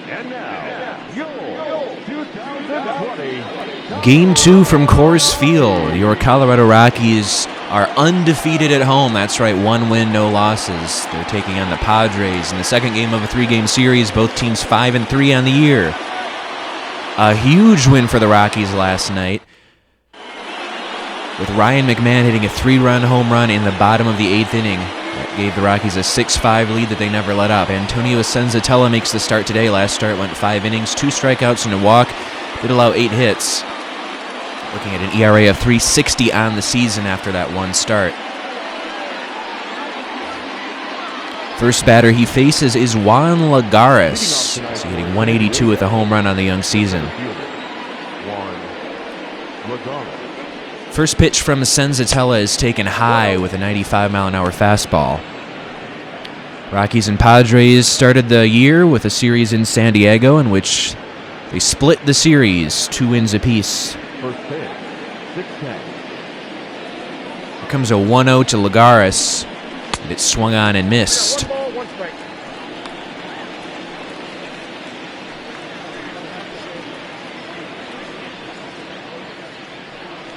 And now, your 2020 Game 2 from Coors Field. Your Colorado Rockies are undefeated at home. That's right, 1 win, no losses. They're taking on the Padres in the second game of a 3-game series. Both teams 5-3 on the year. A huge win for the Rockies last night, with Ryan McMahon hitting a 3-run home run in the bottom of the 8th inning. That gave the Rockies a 6-5 lead that they never let up. Antonio Senzatela makes the start today. Last start went 5 innings, 2 strikeouts and a walk. Did allow 8 hits. Looking at an ERA of 3.60 on the season after that one start. First batter he faces is Juan Lagares. He's hitting 182 with a home run on the young season. First pitch from Senzatela is taken high with a 95-mile-an-hour fastball. Rockies and Padres started the year with a series in San Diego in which they split the series, 2 wins apiece. First pitch, 6-10. Here comes a 1-0 to Lagares, and it swung on and missed.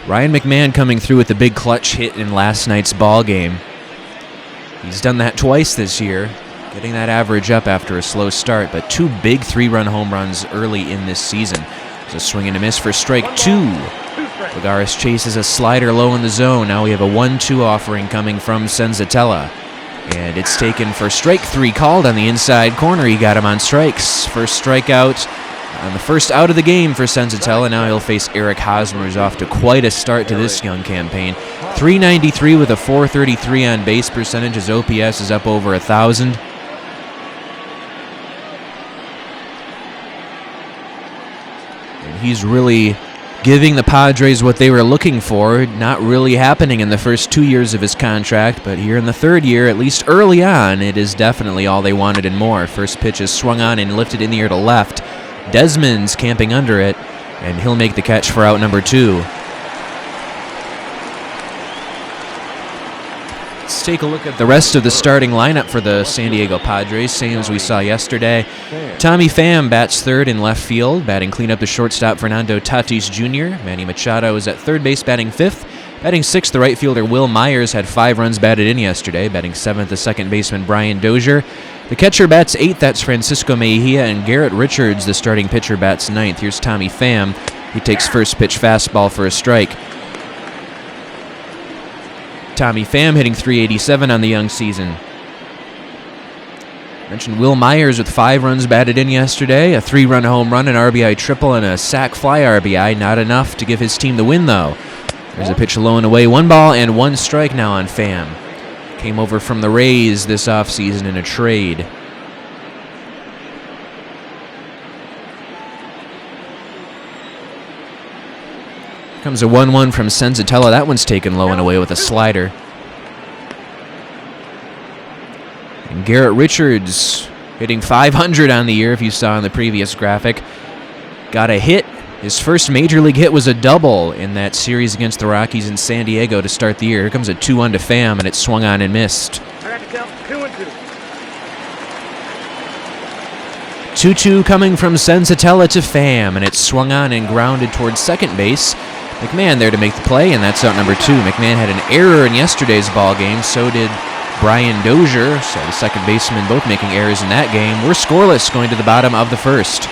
Ryan McMahon coming through with a big clutch hit in last night's ball game. He's done that twice this year, getting that average up after a slow start, but 2 big 3-run home runs early in this season. There's a swing and a miss for strike 2. Lagares chases a slider low in the zone. Now we have a 1-2 offering coming from Senzatela. And it's taken for strike 3, called on the inside corner. He got him on strikes. First strikeout on the first out of the game for Senzatela. Now he'll face Eric Hosmer, who's off to quite a start to this young campaign. .393 with a .433 on base percentage. His OPS is up over 1,000. And he's really giving the Padres what they were looking for. Not really happening in the first 2 years of his contract, but here in the 3rd year, at least early on, it is definitely all they wanted and more. First pitch is swung on and lifted in the air to left. Desmond's camping under it, and he'll make the catch for out number 2. Let's take a look at the rest of the starting lineup for the San Diego Padres, same as we saw yesterday. Tommy Pham bats 3rd in left field, batting cleanup the shortstop Fernando Tatis Jr. Manny Machado is at 3rd base, batting 5th. Batting 6th, the right fielder Will Myers had 5 runs batted in yesterday. Batting 7th, the second baseman Brian Dozier. The catcher bats 8th, that's Francisco Mejia, and Garrett Richards, the starting pitcher, bats 9th. Here's Tommy Pham. He takes first pitch fastball for a strike. Tommy Pham hitting .387 on the young season. Mentioned Will Myers with 5 runs batted in yesterday, a 3-run home run, an RBI triple, and a sac fly RBI. Not enough to give his team the win, though. There's a pitch low and away, 1 ball and 1 strike now on Pham. Came over from the Rays this offseason in a trade. Comes a 1-1 from Senzatela. That one's taken low and away with a slider. And Garrett Richards hitting .500 on the year, if you saw in the previous graphic. Got a hit. His first major league hit was a double in that series against the Rockies in San Diego to start the year. Here comes a 2-1 to Pham, and it swung on and missed. 2-2 coming from Senzatela to Pham, and it swung on and grounded towards second base. McMahon there to make the play, and that's out number 2. McMahon had an error in yesterday's ball game, so did Brian Dozier, so the second baseman both making errors in that game. We're scoreless going to the bottom of the 1st.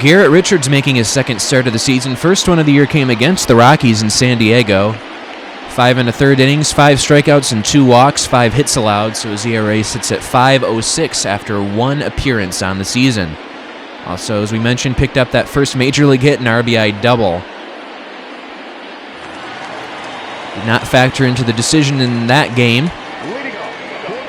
Garrett Richards making his 2nd start of the season. First one of the year came against the Rockies in San Diego. 5 1/3 innings, 5 strikeouts and 2 walks, 5 hits allowed, so his ERA sits at .506 after 1 appearance on the season. Also, as we mentioned, picked up that first major league hit, an RBI double. Did not factor into the decision in that game,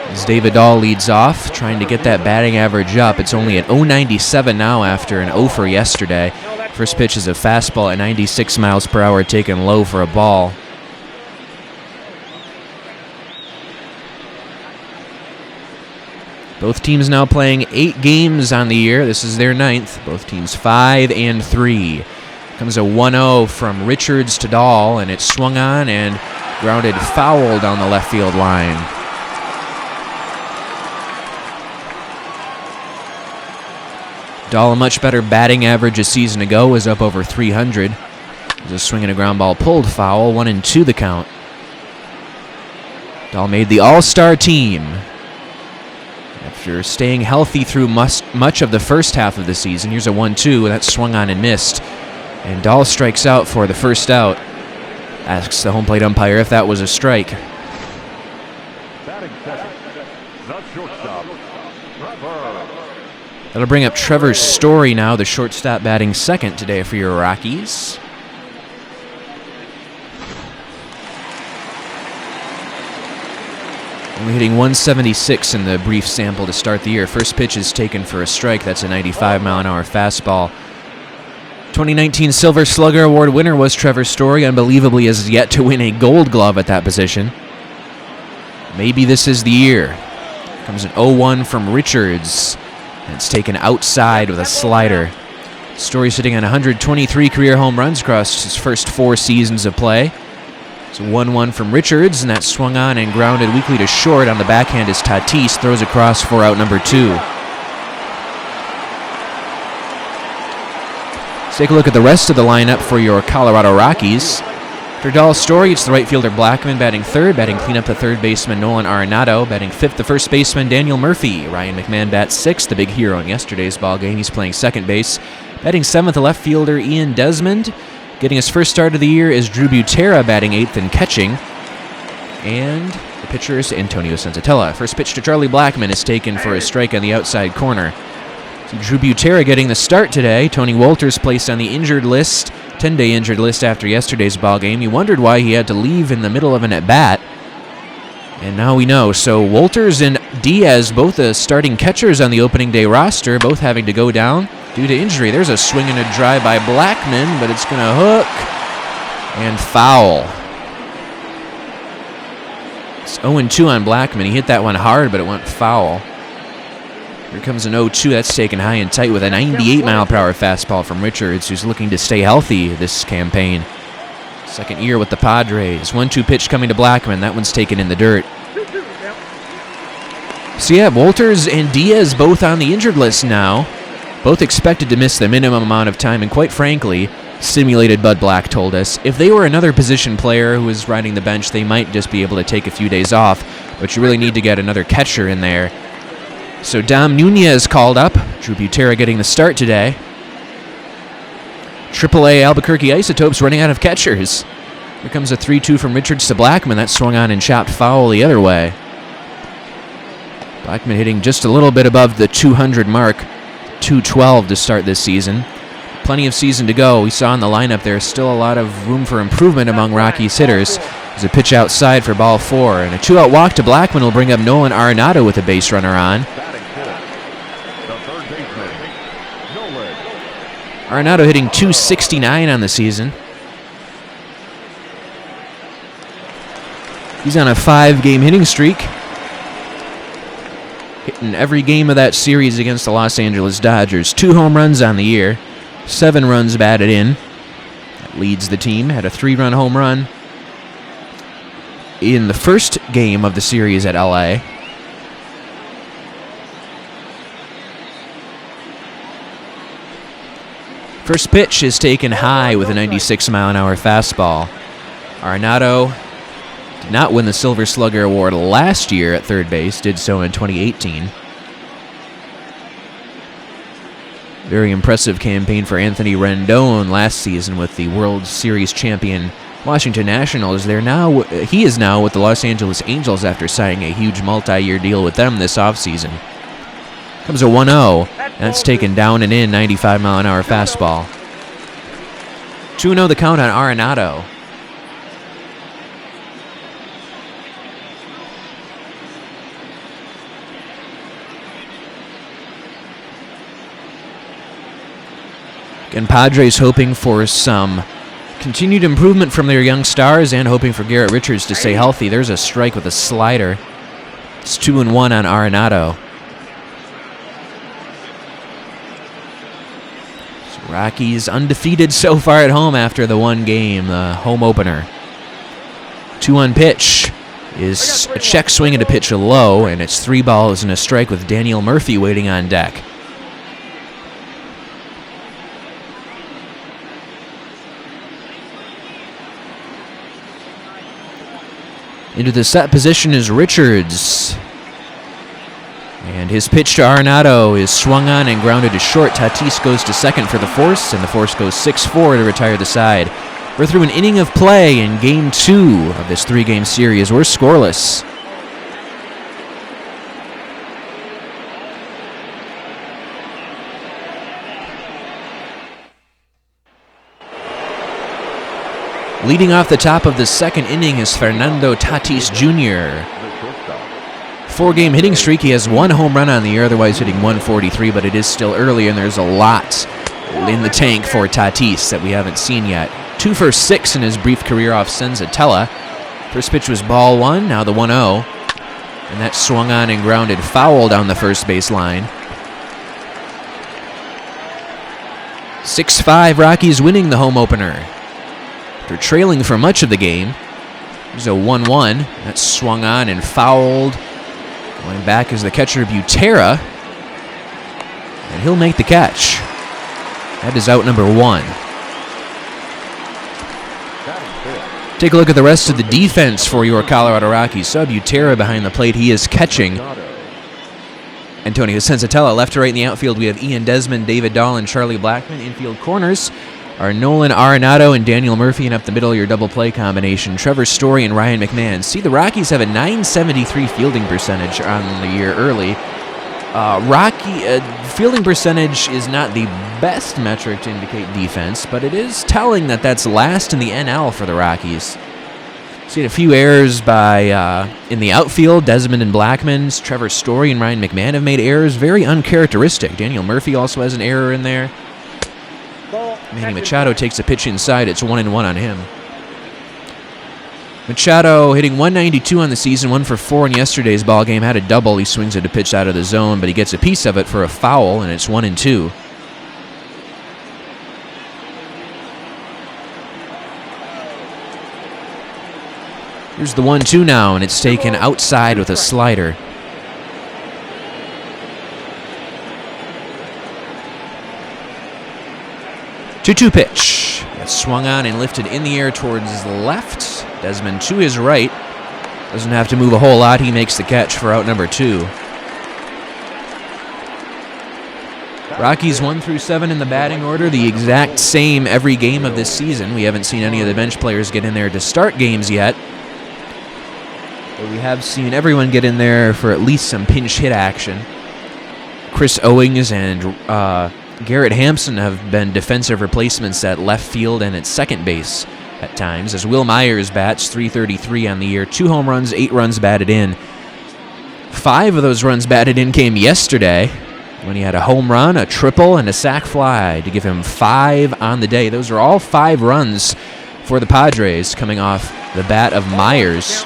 as David Dahl leads off, trying to get that batting average up. It's only at .097 now after an 0 for yesterday. First pitch is a fastball at 96 miles per hour, taken low for a ball. Both teams now playing 8 games on the year. This is their 9th. Both teams 5-3. Comes a 1-0 from Richards to Dahl, and it swung on and grounded foul down the left field line. Dahl, a much better batting average a season ago, was up over 300. There's a swing and a ground ball pulled foul, 1-2 the count. Dahl made the All-Star team after staying healthy through much of the first half of the season. Here's a 1-2, that swung on and missed. And Dahl strikes out for the first out. Asks the home plate umpire if that was a strike. Batting second, the shortstop, Trevor. That'll bring up Trevor Story now, the shortstop batting second today for your Rockies. Only hitting 176 in the brief sample to start the year. First pitch is taken for a strike. That's a 95-mile-an-hour fastball. 2019 Silver Slugger Award winner was Trevor Story. Unbelievably, has yet to win a Gold Glove at that position. Maybe this is the year. Comes an 0-1 from Richards. And it's taken outside with a slider. Story sitting on 123 career home runs across his first 4 seasons of play. It's a 1-1 from Richards, and that swung on and grounded weakly to short. On the backhand is Tatis, throws across for out number 2. Let's take a look at the rest of the lineup for your Colorado Rockies. For Dahl Story, it's the right fielder Blackman batting third, batting cleanup the third baseman Nolan Arenado, batting fifth the first baseman Daniel Murphy. Ryan McMahon bats sixth, the big hero in yesterday's ball game. He's playing second base. Batting seventh, the left fielder Ian Desmond. Getting his first start of the year is Drew Butera, batting eighth and catching. And the pitcher is Antonio Senzatela. First pitch to Charlie Blackman is taken for a strike on the outside corner. So Drew Butera getting the start today. Tony Wolters placed on the injured list, 10-day injured list after yesterday's ball game. He wondered why he had to leave in the middle of an at-bat. And now we know. So Wolters and Diaz, both the starting catchers on the opening day roster, both having to go down due to injury. There's a swing and a drive by Blackman, but it's going to hook and foul. It's 0-2 on Blackman. He hit that one hard, but it went foul. Here comes an 0-2. That's taken high and tight with a 98-mile-per-hour fastball from Richards, who's looking to stay healthy this campaign. Second year with the Padres. 1-2 pitch coming to Blackman. That one's taken in the dirt. So yeah, Wolters and Diaz both on the injured list now. Both expected to miss the minimum amount of time, and quite frankly, simulated Bud Black told us, if they were another position player who was riding the bench, they might just be able to take a few days off, but you really need to get another catcher in there. So Dom Nunez called up. Drew Butera getting the start today. AAA Albuquerque Isotopes running out of catchers. Here comes a 3-2 from Richards to Blackman. That swung on and chopped foul the other way. Blackman hitting just a little bit above the 200 mark. 212 to start this season. Plenty of season to go. We saw in the lineup there's still a lot of room for improvement among Rockies hitters. There's a pitch outside for ball 4, and a 2-out walk to Blackman will bring up Nolan Arenado with a base runner on. Arenado hitting .269 on the season. He's on a 5-game hitting streak. Hitting every game of that series against the Los Angeles Dodgers. 2 home runs on the year. 7 runs batted in. That leads the team. Had a 3-run home run in the first game of the series at LA. First pitch is taken high with a 96-mile-an-hour fastball. Arenado did not win the Silver Slugger Award last year at third base, did so in 2018. Very impressive campaign for Anthony Rendon last season with the World Series champion Washington Nationals. He is now with the Los Angeles Angels after signing a huge multi-year deal with them this offseason. Comes a 1-0. That's taken down and in, 95-mile-an-hour fastball. 2-0 the count on Arenado. Again, Padres hoping for some continued improvement from their young stars and hoping for Garrett Richards to stay healthy. There's a strike with a slider. It's 2-1 on Arenado. So Rockies undefeated so far at home after the one game, the home opener. 2-1 pitch is a check swing and a pitch low, and it's 3 balls and a strike with Daniel Murphy waiting on deck. Into the set position is Richards. And his pitch to Arenado is swung on and grounded to short. Tatis goes to second for the force, and the force goes 6-4 to retire the side. We're through an inning of play in Game 2 of this 3-game series. We're scoreless. Leading off the top of the second inning is Fernando Tatis Jr. 4-game hitting streak. He has 1 home run on the year, otherwise hitting .143, but it is still early, and there's a lot in the tank for Tatis that we haven't seen yet. 2 for 6 in his brief career off Senzatela. First pitch was ball 1, now the 1-0. And that swung on and grounded foul down the first base line. 6-5, Rockies winning the home opener. They're trailing for much of the game. There's a 1-1. That's swung on and fouled. Going back is the catcher, Butera. And he'll make the catch. That is out number 1. Take a look at the rest of the defense for your Colorado Rockies. Butera behind the plate. He is catching. Antonio Senzatela left to right in the outfield. We have Ian Desmond, David Dahl, and Charlie Blackmon. Infield corners are Nolan Arenado and Daniel Murphy, and up the middle, your double play combination, Trevor Story and Ryan McMahon. See, the Rockies have a .973 fielding percentage on the year early. Fielding percentage is not the best metric to indicate defense, but it is telling that that's last in the NL for the Rockies. Seen a few errors in the outfield. Desmond and Blackmon's, Trevor Story and Ryan McMahon have made errors very uncharacteristic. Daniel Murphy also has an error in there. Manny Machado takes a pitch inside. It's 1-1 on him. Machado hitting .192 on the season, 1 for 4 in yesterday's ball game. Had a double. He swings at a pitch out of the zone, but he gets a piece of it for a foul, and it's 1-2. Here's the 1-2 now, and it's taken outside with a slider. 2-2 pitch. That's swung on and lifted in the air towards the left. Desmond to his right. Doesn't have to move a whole lot. He makes the catch for out number 2. Rockies 1 through 7 in the batting order, the exact same every game of this season. We haven't seen any of the bench players get in there to start games yet. But we have seen everyone get in there for at least some pinch hit action. Chris Owings and Garrett Hampson have been defensive replacements at left field and at second base at times, as Will Myers bats .333 on the year. 2 home runs, 8 runs batted in. 5 of those runs batted in came yesterday when he had a home run, a triple, and a sac fly to give him 5 on the day. Those are all 5 runs for the Padres coming off the bat of Myers,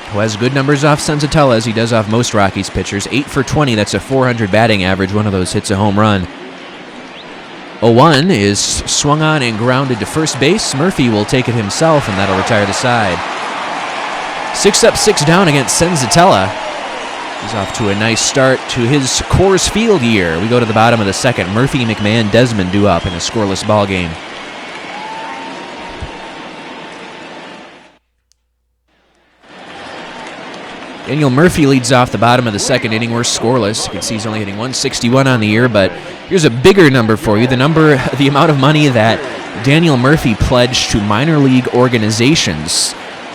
who has good numbers off Senzatela as he does off most Rockies pitchers. 8 for 20, that's a .400 batting average. One of those hits a home run. 0-1 is swung on and grounded to first base. Murphy will take it himself, and that'll retire the side. 6 up, 6 down against Senzatela. He's off to a nice start to his Coors Field year. We go to the bottom of the second. Murphy, McMahon, Desmond due up in a scoreless ball game. Daniel Murphy leads off the bottom of the second inning. We're scoreless. You can see he's only hitting .161 on the year, but here's a bigger number for you. The amount of money that Daniel Murphy pledged to minor league organizations.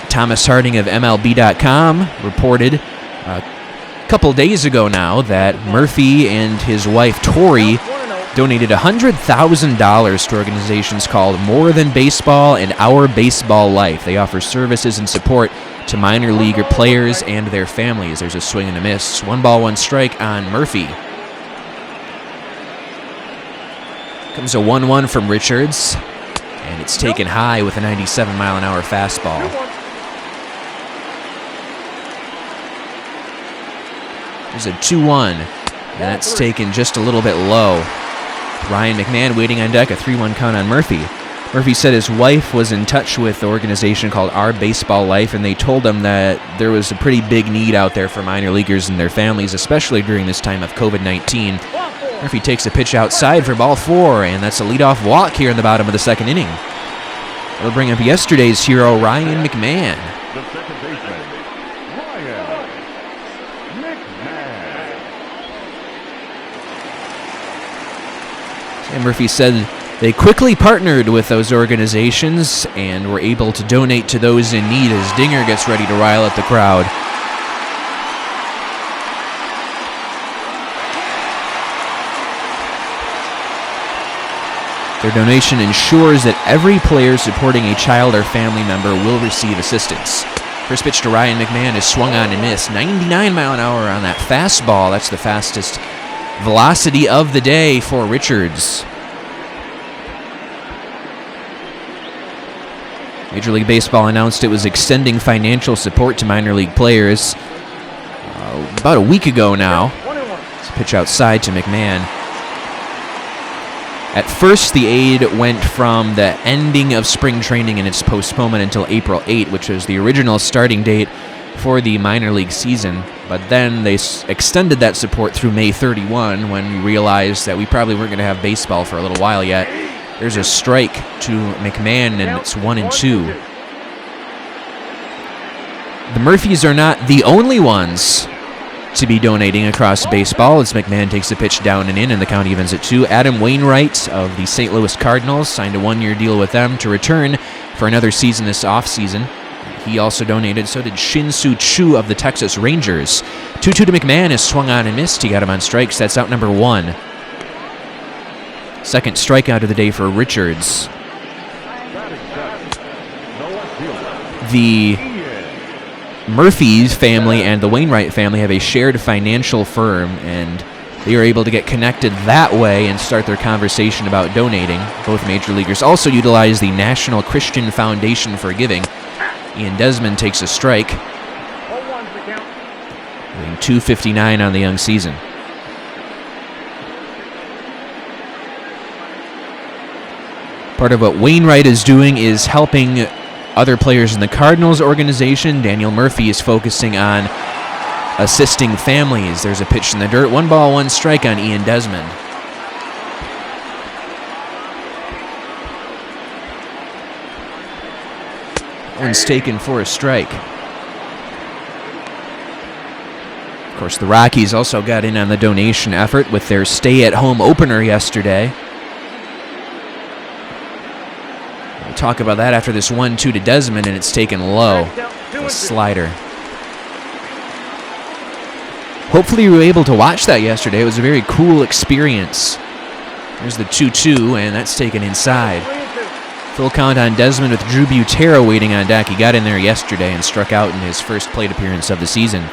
Thomas Harding of MLB.com reported a couple days ago now that Murphy and his wife Tori donated $100,000 to organizations called More Than Baseball and Our Baseball Life. They offer services and support to minor league players and their families. There's a swing and a miss. 1 ball, 1 strike on Murphy. Comes a 1-1 from Richards, and it's taken high with a 97-mile-an-hour fastball. There's a 2-1, and that's taken just a little bit low. Ryan McMahon waiting on deck, a 3-1 count on Murphy. Murphy said his wife was in touch with the organization called Our Baseball Life, and they told him that there was a pretty big need out there for minor leaguers and their families, especially during this time of COVID-19. Murphy takes a pitch outside for ball 4, and that's a leadoff walk here in the bottom of the second inning. It'll bring up yesterday's hero, Ryan McMahon. The second baseman, Sam Murphy said they quickly partnered with those organizations and were able to donate to those in need as Dinger gets ready to rile up the crowd. Their donation ensures that every player supporting a child or family member will receive assistance. First pitch to Ryan McMahon is swung on and missed. 99 mile an hour on that fastball. That's the fastest velocity of the day for Richards. Major League Baseball announced it was extending financial support to minor league players about a week ago now. It's a pitch outside to McMahon. At first, the aid went from the ending of spring training and its postponement until April 8, which was the original starting date for the minor league season. But then they extended that support through May 31 when we realized that we probably weren't going to have baseball for a little while yet. There's a strike to McMahon, and it's 1-2. The Murphys are not the only ones to be donating across baseball as McMahon takes a pitch down and in, and the count evens at 2. Adam Wainwright of the St. Louis Cardinals signed a 1-year deal with them to return for another season this offseason. He also donated, so did Shin-Soo Choo of the Texas Rangers. 2-2 to McMahon is swung on and missed. He got him on strikes. That's out number 1. Second strikeout of the day for Richards. The Murphy's family and the Wainwright family have a shared financial firm, and they are able to get connected that way and start their conversation about donating. Both major leaguers also utilize the National Christian Foundation for Giving. Ian Desmond takes a strike, doing .259 on the young season. Part of what Wainwright is doing is helping other players in the Cardinals organization. Daniel Murphy is focusing on assisting families. There's a pitch in the dirt. 1 ball, 1 strike on Ian Desmond. One's taken for a strike. Of course, the Rockies also got in on the donation effort with their stay-at-home opener yesterday. We'll talk about that after this 1-2 to Desmond, and it's taken low. A slider. Hopefully you were able to watch that yesterday. It was a very cool experience. There's the 2-2, and that's taken inside. Full count on Desmond with Drew Butera waiting on deck. He got in there yesterday and struck out in his first plate appearance of the season.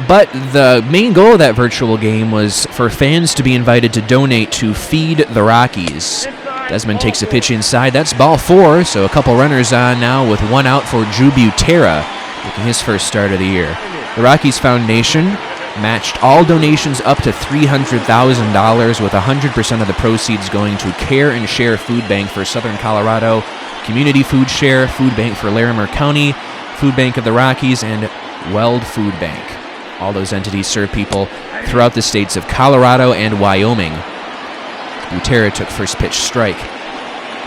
But the main goal of that virtual game was for fans to be invited to donate to Feed the Rockies. Desmond takes a pitch inside. That's ball 4, so a couple runners on now with 1 out for Drew Butera, making his first start of the year. The Rockies Foundation matched all donations up to $300,000, with 100% of the proceeds going to Care and Share Food Bank for Southern Colorado, Community Food Share, Food Bank for Larimer County, Food Bank of the Rockies, and Weld Food Bank. All those entities serve people throughout the states of Colorado and Wyoming. Butera took first pitch strike.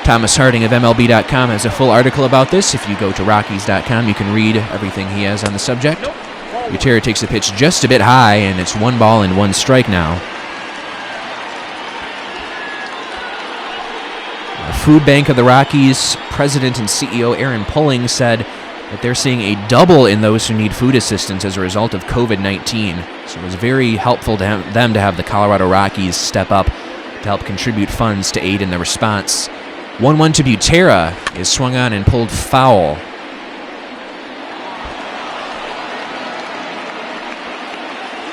Thomas Harding of MLB.com has a full article about this. If you go to Rockies.com, you can read everything he has on the subject. Butera takes a pitch just a bit high, and it's 1 ball and 1 strike now. The Food Bank of the Rockies president and CEO Aaron Pulling said that they're seeing a double in those who need food assistance as a result of COVID-19. So it was very helpful to them to have the Colorado Rockies step up to help contribute funds to aid in the response. 1-1 to Butera is swung on and pulled foul.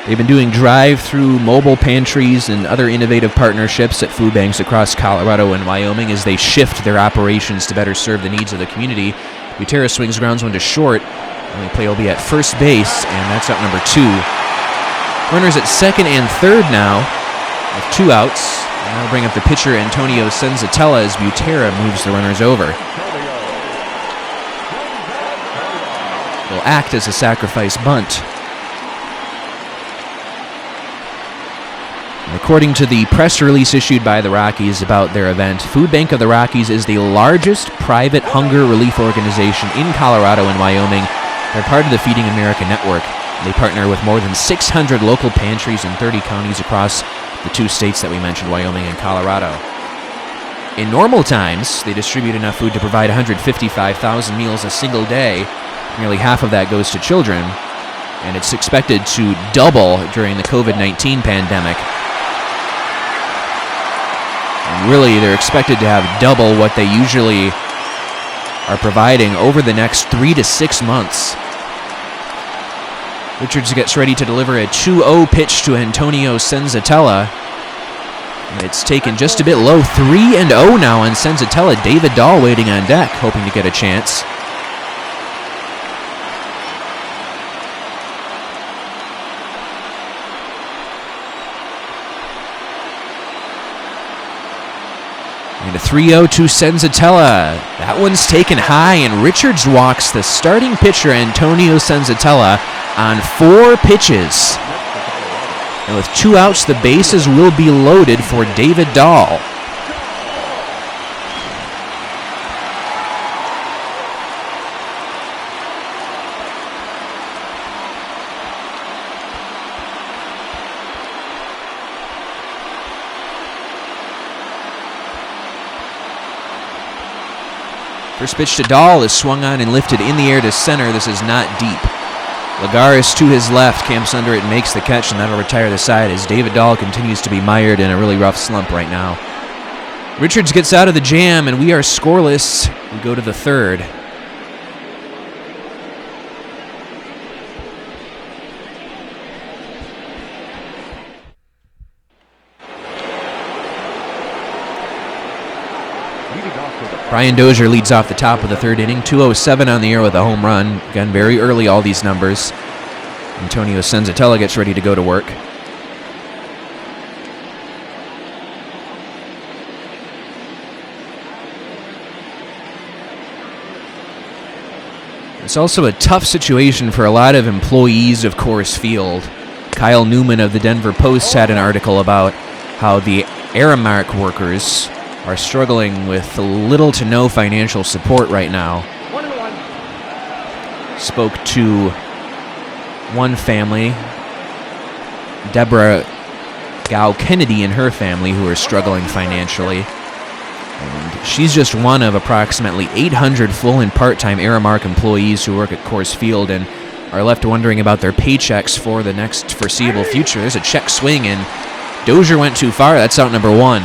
They've been doing drive-through mobile pantries and other innovative partnerships at food banks across Colorado and Wyoming as they shift their operations to better serve the needs of the community. Butera swings grounds 1 to short. The play will be at first base, and that's out number 2. Runners at second and third now with 2 outs. And that'll bring up the pitcher Antonio Senzatela as Butera moves the runners over. Will act as a sacrifice bunt. According to the press release issued by the Rockies about their event, Food Bank of the Rockies is the largest private hunger relief organization in Colorado and Wyoming, They're part of the Feeding America network. They partner with more than 600 local pantries in 30 counties across the 2 states that we mentioned, Wyoming and Colorado. In normal times, they distribute enough food to provide 155,000 meals a single day. Nearly half of that goes to children, and it's expected to double during the COVID-19 pandemic. And really, they're expected to have double what they usually are providing over the next 3 to 6 months. Richards gets ready to deliver a 2-0 pitch to Antonio Senzatela. And it's taken just a bit low. 3-0 now on Senzatela. David Dahl waiting on deck, hoping to get a chance. And a 3-0 to Senzatela. That one's taken high, and Richards walks the starting pitcher, Antonio Senzatela, on 4 pitches. And with 2 outs, the bases will be loaded for David Dahl. First pitch to Dahl is swung on and lifted in the air to center. This is not deep. Lagares to his left, camps under it and makes the catch, and that'll retire the side as David Dahl continues to be mired in a really rough slump right now. Richards gets out of the jam, and we are scoreless. We go to the 3rd. Brian Dozier leads off the top of the 3rd inning. 2:07 on the air with a home run. Again, very early, all these numbers. Antonio Senzatela gets ready to go to work. It's also a tough situation for a lot of employees of Coors Field. Kyle Newman of the Denver Post had an article about how the Aramark workers are struggling with little to no financial support right now. Spoke to one family, Deborah Gow Kennedy and her family, who are struggling financially. And she's just one of approximately 800 full and part-time Aramark employees who work at Coors Field and are left wondering about their paychecks for the next foreseeable future. There's a check swing, and Dozier went too far. That's out number 1.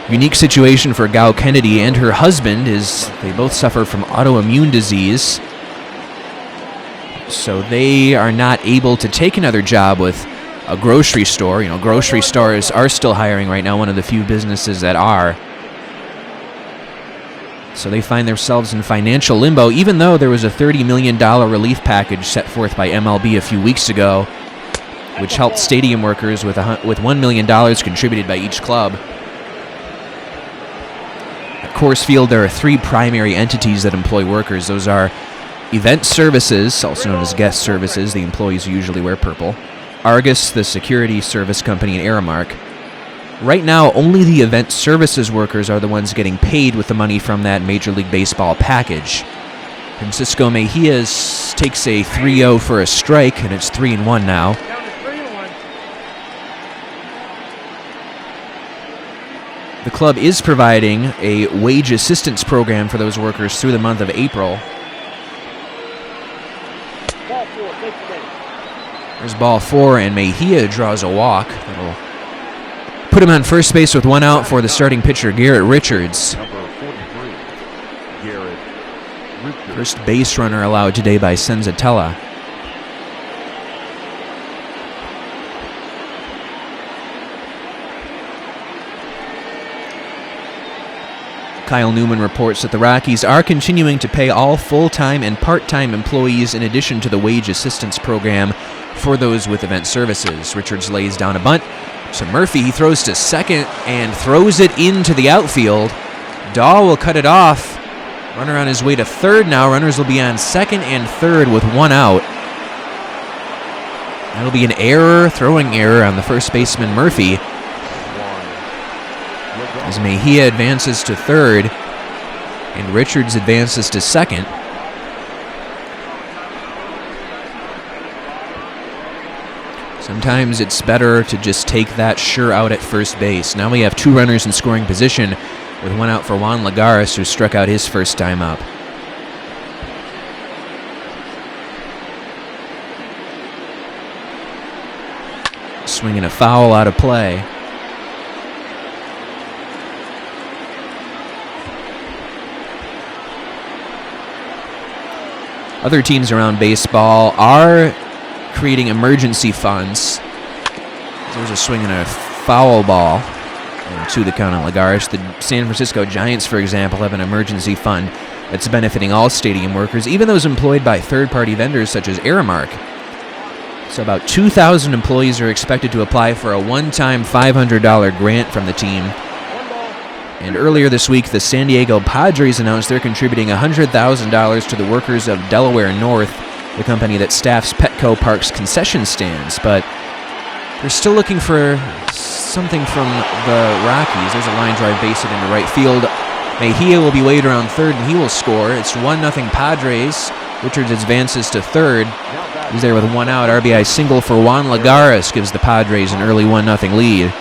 Unique situation for Gow Kennedy and her husband is they both suffer from autoimmune disease. So they are not able to take another job with a grocery store. You know, grocery stores are still hiring right now, one of the few businesses that are. So they find themselves in financial limbo, even though there was a $30 million relief package set forth by MLB a few weeks ago, which helped stadium workers with $1 million contributed by each club. At Coors Field, there are 3 primary entities that employ workers. Those are Event Services, also known as Guest Services. The employees usually wear purple. Argus, the security service company, and Aramark. Right now, only the Event Services workers are the ones getting paid with the money from that Major League Baseball package. Francisco Mejias takes a 3-0 for a strike, and it's 3-1 now. The club is providing a wage assistance program for those workers through the month of April. There's ball 4, and Mejia draws a walk. That'll put him on first base with 1 out for the starting pitcher, Garrett Richards. First base runner allowed today by Senzatela. Kyle Newman reports that the Rockies are continuing to pay all full-time and part-time employees in addition to the wage assistance program for those with event services. Richards lays down a bunt to Murphy. He throws to second and throws it into the outfield. Dahl will cut it off. Runner on his way to third now. Runners will be on second and third with 1 out. That'll be an error, throwing error on the first baseman Murphy. As Mejia advances to third, and Richards advances to second. Sometimes it's better to just take that sure out at first base. Now we have 2 runners in scoring position with 1 out for Juan Lagares, who struck out his first time up. Swinging a foul out of play. Other teams around baseball are creating emergency funds. There's a swing and a foul ball. And 2 the count on Lagares. The San Francisco Giants, for example, have an emergency fund that's benefiting all stadium workers, even those employed by third-party vendors such as Aramark. So about 2,000 employees are expected to apply for a one-time $500 grant from the team. And earlier this week, the San Diego Padres announced they're contributing $100,000 to the workers of Delaware North, the company that staffs Petco Park's concession stands. But they're still looking for something from the Rockies. There's a line drive base hit into right field. Mejia will be waited around third, and he will score. It's 1-0 Padres. Richards advances to third. He's there with 1 out. RBI single for Juan Lagares gives the Padres an early 1-0 lead.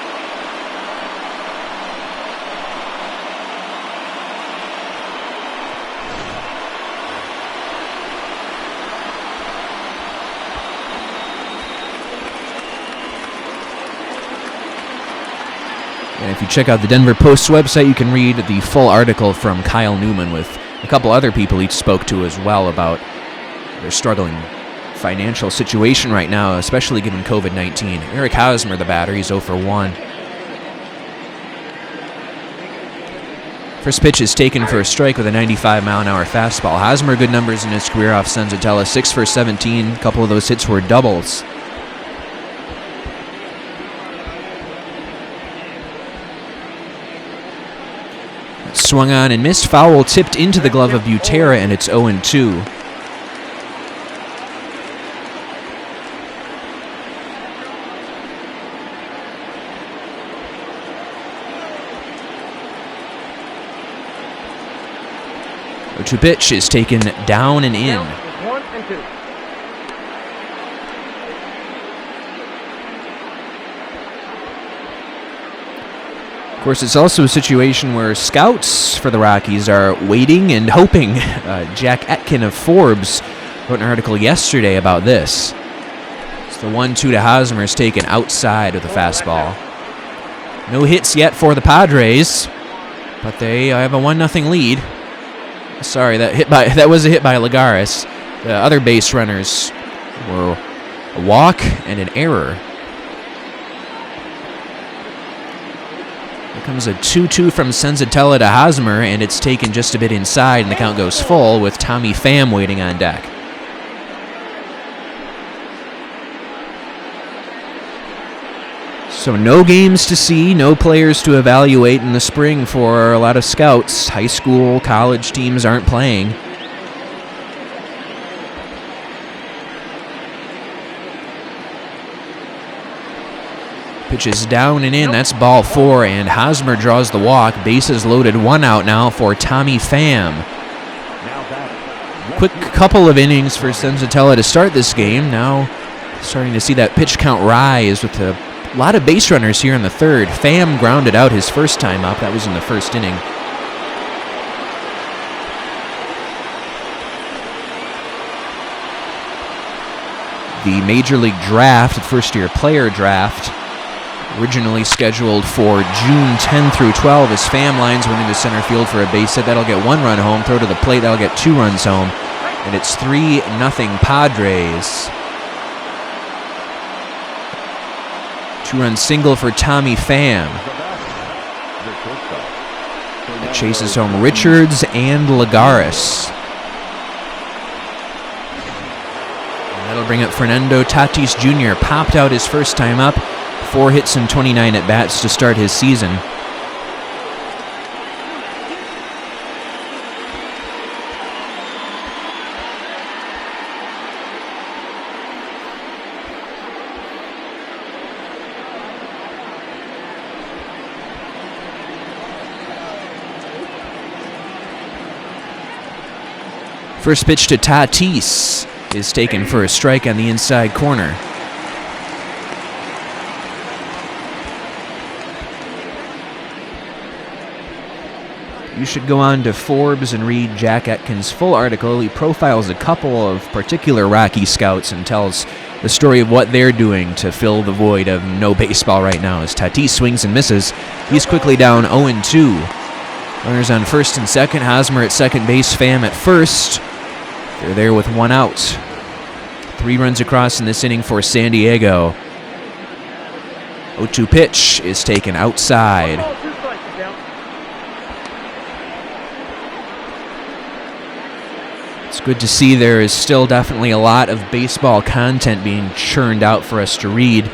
And if you check out the Denver Post's website, you can read the full article from Kyle Newman with a couple other people he spoke to as well about their struggling financial situation right now, especially given COVID-19. Eric Hosmer, the batter, he's 0 for 1. First pitch is taken for a strike with a 95-mile-an-hour fastball. Hosmer, good numbers in his career off Senzatela, 6 for 17. A couple of those hits were doubles. Swung on and missed. Foul tipped into the glove of Butera, and it's 0-2. To pitch is taken down and in. 1-2. Of course, it's also a situation where scouts for the Rockies are waiting and hoping. Jack Etkin of Forbes wrote an article yesterday about this. It's the 1-2 to Hosmer is taken outside with a fastball. No hits yet for the Padres, but they have a 1-0 lead. Sorry, that was a hit by Lagares. The other base runners were a walk and an error. Here comes a 2-2 from Senzatela to Hosmer, and it's taken just a bit inside, and the count goes full with Tommy Pham waiting on deck. So no games to see, no players to evaluate in the spring for a lot of scouts. High school, college teams aren't playing. Pitch is down and in. That's ball 4, and Hosmer draws the walk. Bases loaded. 1 out now for Tommy Pham. Quick couple of innings for Senzatela to start this game. Now starting to see that pitch count rise with a lot of base runners here in the third. Pham grounded out his first time up. That was in the first inning. The Major League Draft, the first-year player draft, originally scheduled for June 10 through 12, as Pham lines one into center field for a base hit. That'll get 1 run home. Throw to the plate. That'll get 2 runs home. And it's 3-0 Padres. 2-run single for Tommy Pham. That chases home Richards and Lagares. And that'll bring up Fernando Tatis Jr. Popped out his first time up. 4 hits and 29 at-bats to start his season. First pitch to Tatis is taken for a strike on the inside corner. You should go on to Forbes and read Jack Etkin's full article. He profiles a couple of particular Rocky scouts and tells the story of what they're doing to fill the void of no baseball right now. As Tatis swings and misses, he's quickly down 0-2. Runners on first and second. Hosmer at second base, Pham at first. They're there with one out. 3 runs across in this inning for San Diego. 0-2 pitch is taken outside. It's good to see there is still definitely a lot of baseball content being churned out for us to read.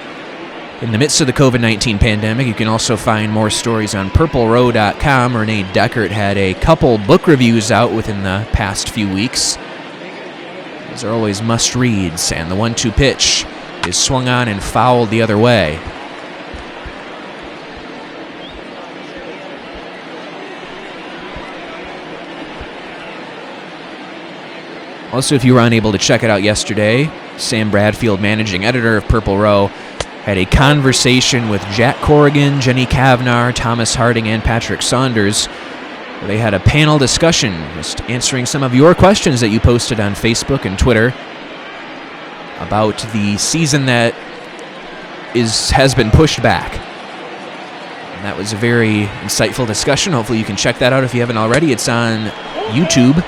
In the midst of the COVID-19 pandemic, you can also find more stories on purplerow.com. Renee Deckert had a couple book reviews out within the past few weeks. Those are always must-reads, and the 1-2 pitch is swung on and fouled the other way. Also, if you were unable to check it out yesterday, Sam Bradfield, managing editor of Purple Row, had a conversation with Jack Corrigan, Jenny Kavnar, Thomas Harding, and Patrick Saunders, where they had a panel discussion, just answering some of your questions that you posted on Facebook and Twitter about the season that has been pushed back. And that was a very insightful discussion. Hopefully you can check that out if you haven't already. It's on YouTube,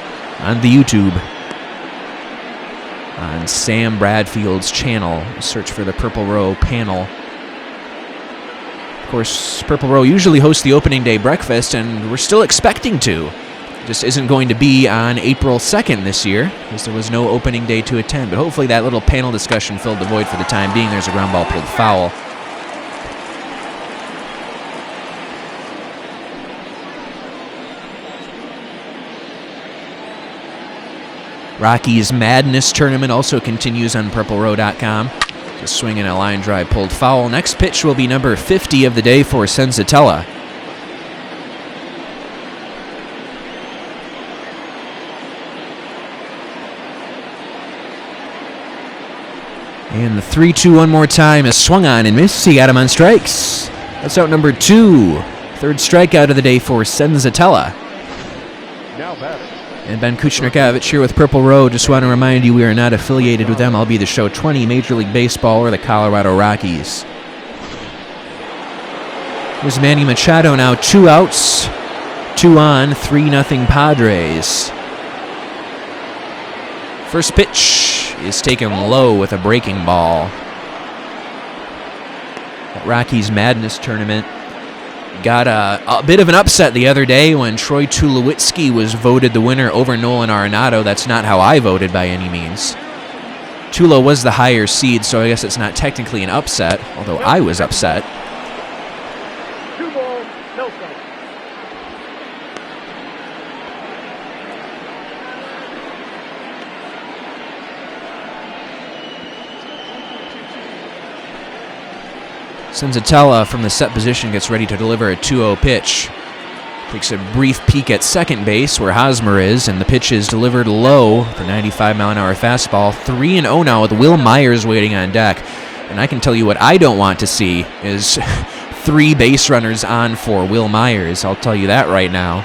on Sam Bradfield's channel. Search for the Purple Row panel. Of course, Purple Row usually hosts the opening day breakfast, and we're still expecting to. It just isn't going to be on April 2nd this year, because there was no opening day to attend. But hopefully that little panel discussion filled the void for the time being. There's a ground ball pulled foul. Rocky's Madness Tournament also continues on purplerow.com. Just swinging a line drive pulled foul. Next pitch will be number 50 of the day for Senzatela. And the 3-2 one more time is swung on and missed. He got him on strikes. That's out number 2. Third strikeout of the day for Senzatela. Now batting. And Ben Kuchnikavich here with Purple Row. Just want to remind you we are not affiliated with MLB The Show 20, Major League Baseball, or the Colorado Rockies. Here's Manny Machado now. 2 outs, 2 on, 3-0 Padres. First pitch is taken low with a breaking ball. That Rockies Madness Tournament got a bit of an upset the other day when Troy Tulowitzki was voted the winner over Nolan Arenado. That's not how I voted by any means. Tulo was the higher seed, so I guess it's not technically an upset, although I was upset. 2 balls, no strikes. Senzatela from the set position gets ready to deliver a 2-0 pitch. Takes a brief peek at second base where Hosmer is, and the pitch is delivered low. The 95-mile-an-hour fastball. 3-0 now with Will Myers waiting on deck. And I can tell you what I don't want to see is 3 base runners on for Will Myers. I'll tell you that right now.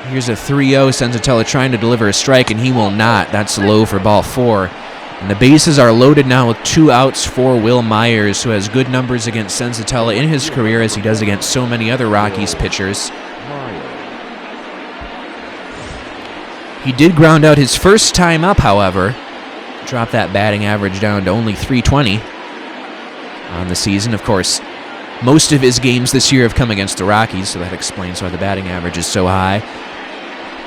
Here's a 3-0. Senzatela trying to deliver a strike, and he will not. That's low for ball 4. And the bases are loaded now with 2 outs for Will Myers, who has good numbers against Senzatela in his career, as he does against so many other Rockies pitchers. He did ground out his first time up, however. Dropped that batting average down to only .320 on the season. Of course, most of his games this year have come against the Rockies, so that explains why the batting average is so high.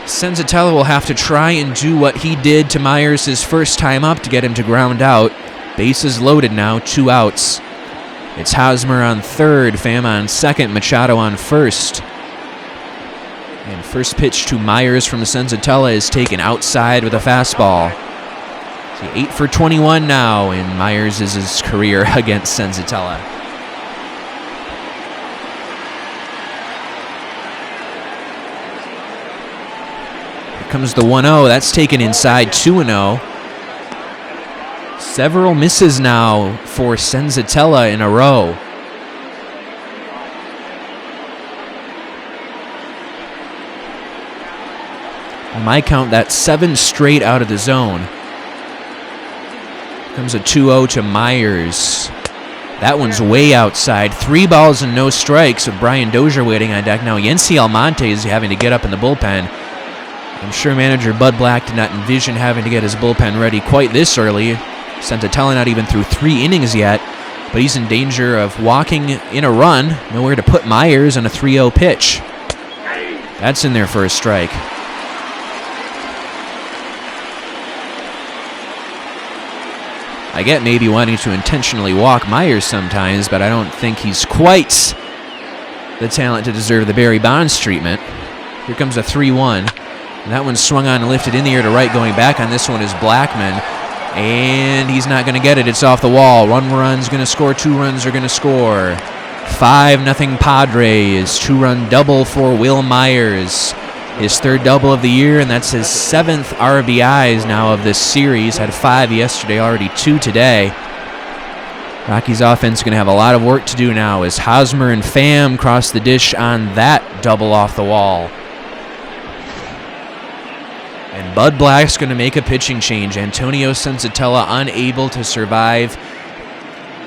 Senzatela will have to try and do what he did to Myers his first time up to get him to ground out. Bases loaded now, 2 outs. It's Hosmer on third, Pham on second, Machado on first. And first pitch to Myers from the Senzatela is taken outside with a fastball. So 8 for 21 now in Myers' career against Senzatela. Comes the 1-0. That's taken inside, 2-0. Several misses now for Senzatela in a row. On my count, that's 7 straight out of the zone. Comes a 2-0 to Myers. That one's way outside. 3 balls and no strikes with Brian Dozier waiting on deck. Now Yency Almonte is having to get up in the bullpen. I'm sure manager Bud Black did not envision having to get his bullpen ready quite this early. Senzatela not even through 3 innings yet, but he's in danger of walking in a run. Nowhere to put Myers on a 3-0 pitch. That's in there for a strike. I get maybe wanting to intentionally walk Myers sometimes, but I don't think he's quite the talent to deserve the Barry Bonds treatment. Here comes a 3-1. And that one's swung on and lifted in the air to right. Going back on this one is Blackman. And he's not going to get it. It's off the wall. 1 run's going to score. 2 runs are going to score. 5-0 Padres. 2-run double for Will Myers. His 3rd double of the year, and that's his 7th RBIs now of this series. Had 5 yesterday, already 2 today. Rockies offense going to have a lot of work to do now as Hosmer and Pham cross the dish on that double off the wall. And Bud Black's going to make a pitching change. Antonio Senzatela unable to survive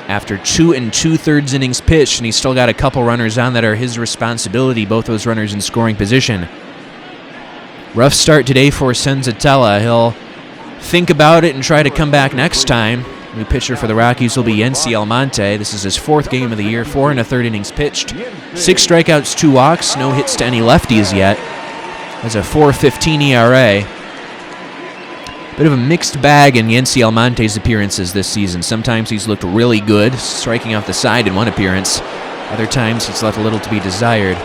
after 2 2/3 innings pitched, and he's still got a couple runners on that are his responsibility, both those runners in scoring position. Rough start today for Senzatela. He'll think about it and try to come back next time. New pitcher for the Rockies will be Yency Almonte. This is his 4th game of the year, 4 1/3 innings pitched. 6 strikeouts, 2 walks, no hits to any lefties yet. Has a 4.15 ERA. Bit of a mixed bag in Yency Almonte's appearances this season. Sometimes he's looked really good, striking out the side in one appearance. Other times he's left a little to be desired.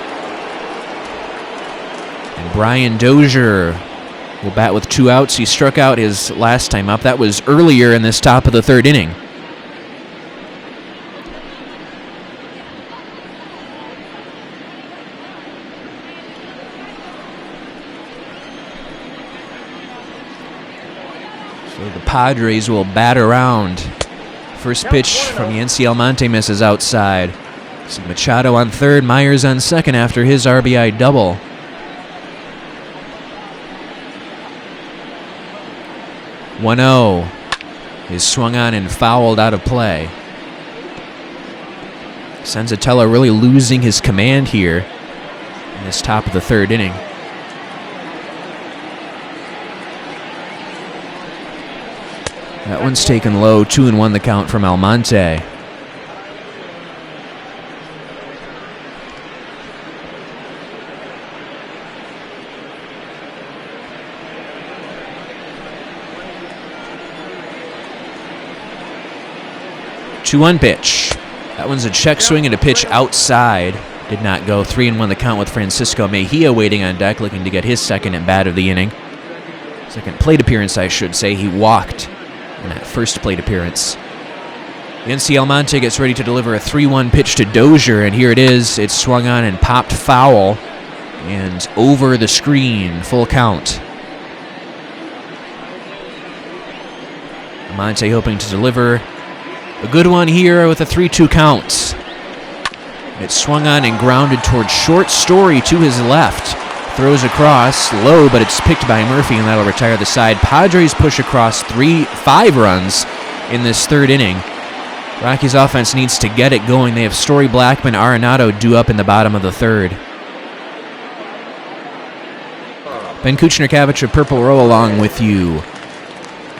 And Brian Dozier will bat with 2 outs. He struck out his last time up. That was earlier in this top of the 3rd inning. So the Padres will bat around. First pitch from Yency Almonte misses outside. So Machado on 3rd, Myers on 2nd after his RBI double. 1-0 is swung on and fouled out of play. Senzatela really losing his command here in this top of the 3rd inning. That one's taken low, 2-1 the count from Almonte. Two-1 pitch. That one's a check swing and a pitch outside. Did not go. 3-1 the count with Francisco Mejia waiting on deck, looking to get his 2nd at bat of the inning. 2nd plate appearance, I should say. He walked in that 1st plate appearance. Yency Almonte gets ready to deliver a 3-1 pitch to Dozier, and here it is. It's swung on and popped foul, and over the screen, full count. Almonte hoping to deliver a good one here with a 3-2 count. It swung on and grounded towards short. Story to his left. Throws across, low, but it's picked by Murphy, and that'll retire the side. Padres push across 5 runs in this 3rd inning. Rockies offense needs to get it going. They have Story, Blackman, Arenado due up in the bottom of the 3rd. Ben Kuchner-Kavich of Purple Row along with you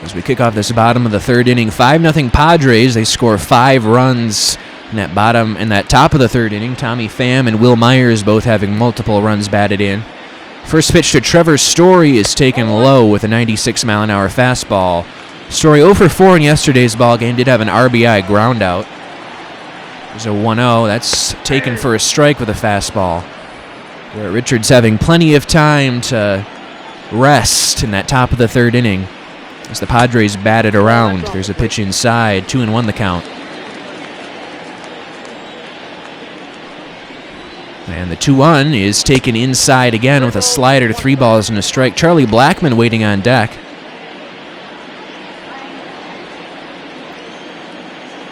as we kick off this bottom of the 3rd inning. 5-0 Padres. They score 5 runs in that top of the 3rd inning. Tommy Pham and Will Myers both having multiple runs batted in. First pitch to Trevor Story is taken low with a 96-mile-an-hour fastball. Story 0 for 4 in yesterday's ballgame. Did have an RBI ground out. There's a 1-0. That's taken for a strike with a fastball. Garrett Richards having plenty of time to rest in that top of the 3rd inning as the Padres batted around. There's a pitch inside. 2-1 the count. And the 2-1 is taken inside again with a slider, 3 balls and a strike. Charlie Blackmon waiting on deck.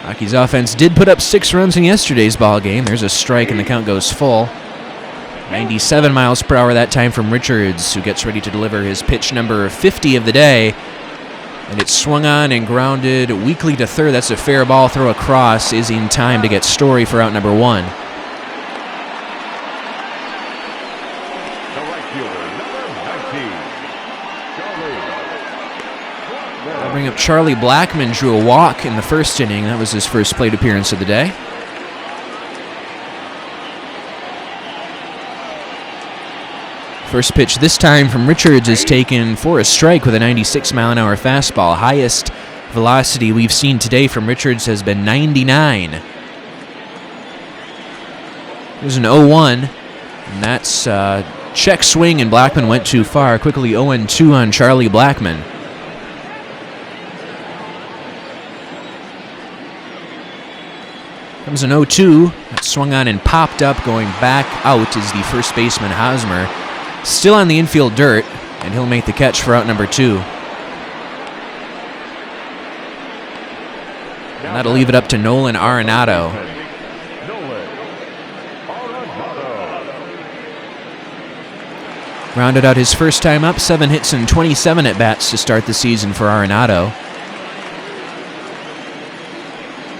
Rockies offense did put up 6 runs in yesterday's ball game. There's a strike and the count goes full. 97 miles per hour that time from Richards, who gets ready to deliver his pitch number 50 of the day. And it's swung on and grounded weakly to third. That's a fair ball. Throw across is in time to get Story for out number 1. Bring up Charlie Blackmon, drew a walk in the first inning. That was his first plate appearance of the day. First pitch this time from Richards is taken for a strike with a 96-mile-an-hour fastball. Highest velocity we've seen today from Richards has been 99. There's an 0-1, and that's check swing, and Blackmon went too far. Quickly 0-2 on Charlie Blackmon. Comes an 0-2. That swung on and popped up. Going back out is the first baseman, Hosmer. Still on the infield dirt, and he'll make the catch for out number 2. And that'll leave it up to Nolan Arenado. Rounded out his first time up, 7 hits and 27 at-bats to start the season for Arenado.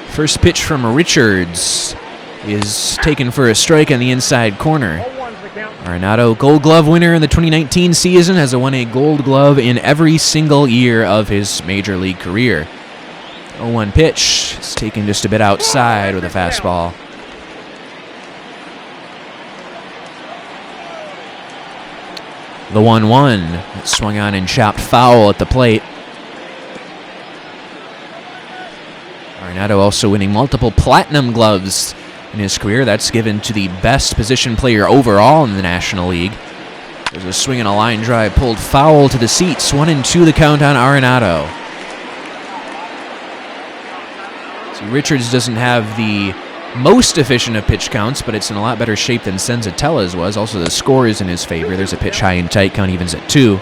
First pitch from Richards is taken for a strike on the inside corner. Arenado, Gold Glove winner in the 2019 season, has won a Gold Glove in every single year of his major league career. 0-1 pitch is taken just a bit outside with a fastball. The 1-1 swung on and chopped foul at the plate. Arenado also winning multiple platinum gloves in his career. That's given to the best position player overall in the National League. There's a swing and a line drive pulled foul to the seats. 1-2 the count on Arenado. See, Richards doesn't have the most efficient of pitch counts, but it's in a lot better shape than Senzatela's was. Also, the score is in his favor. There's a pitch high and tight. Count evens at 2.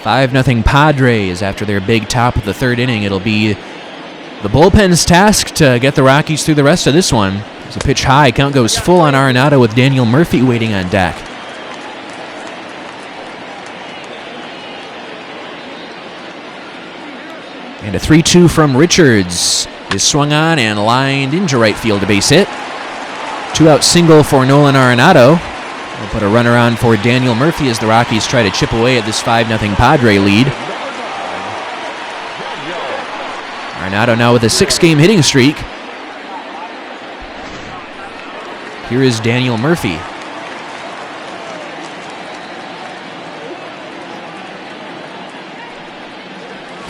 5-0 Padres after their big top of the third inning. It'll be the bullpen's task to get the Rockies through the rest of this one. There's a pitch high. Count goes full on Arenado with Daniel Murphy waiting on deck. And a 3-2 from Richards is swung on and lined into right field, a base hit. 2-out single for Nolan Arenado. We'll put a runner on for Daniel Murphy as the Rockies try to chip away at this 5-0 Padre lead. Arenado now with a 6-game hitting streak. Here is Daniel Murphy.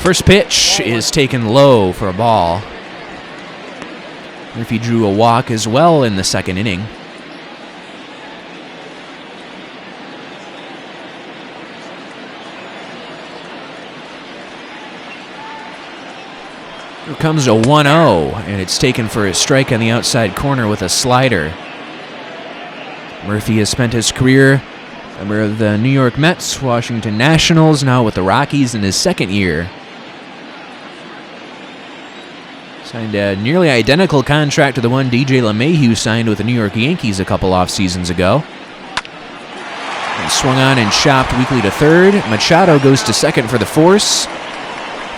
First pitch is taken low for a ball. Murphy drew a walk as well in the second inning. Here comes a 1-0, and it's taken for a strike on the outside corner with a slider. Murphy has spent his career member of the New York Mets, Washington Nationals, now with the Rockies in his second year. Signed a nearly identical contract to the one DJ LeMahieu signed with the New York Yankees a couple off seasons ago. And swung on and chopped weakly to third. Machado goes to second for the force.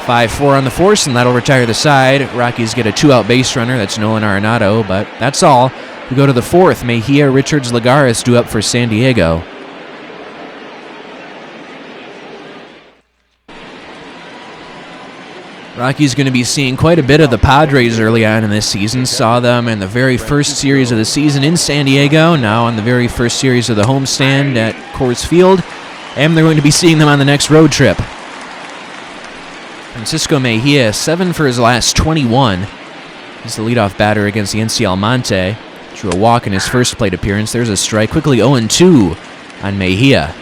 5-4 on the force, and that'll retire the side. Rockies get a 2-out base runner. That's Nolan Arenado, but that's all. We go to the fourth. Mejia, Richards, Lagares due up for San Diego. Rockies going to be seeing quite a bit of the Padres early on in this season. Saw them in the very first series of the season in San Diego, now on the very first series of the homestand at Coors Field, and they're going to be seeing them on the next road trip. Francisco Mejia, 7 for his last 21. He's the leadoff batter against the NC Almonte. Drew a walk in his first plate appearance. There's a strike. Quickly 0-2 on Mejia.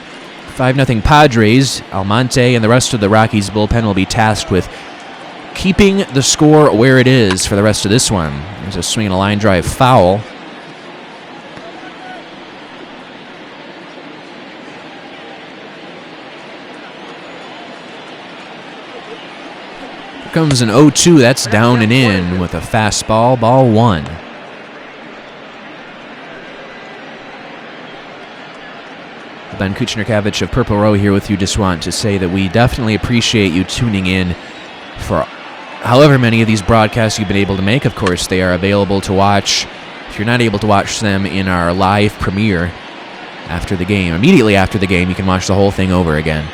5-0 Padres. Almonte and the rest of the Rockies bullpen will be tasked with keeping the score where it is for the rest of this one. There's a swing and a line drive foul. Here comes an 0-2. That's down and in with a fastball, ball 1. Ben Kuchnerkavich of Purple Row here with you. Just want to say that we definitely appreciate you tuning in for however many of these broadcasts you've been able to make. Of course, they are available to watch. If you're not able to watch them in our live premiere after the game, immediately after the game, you can watch the whole thing over again.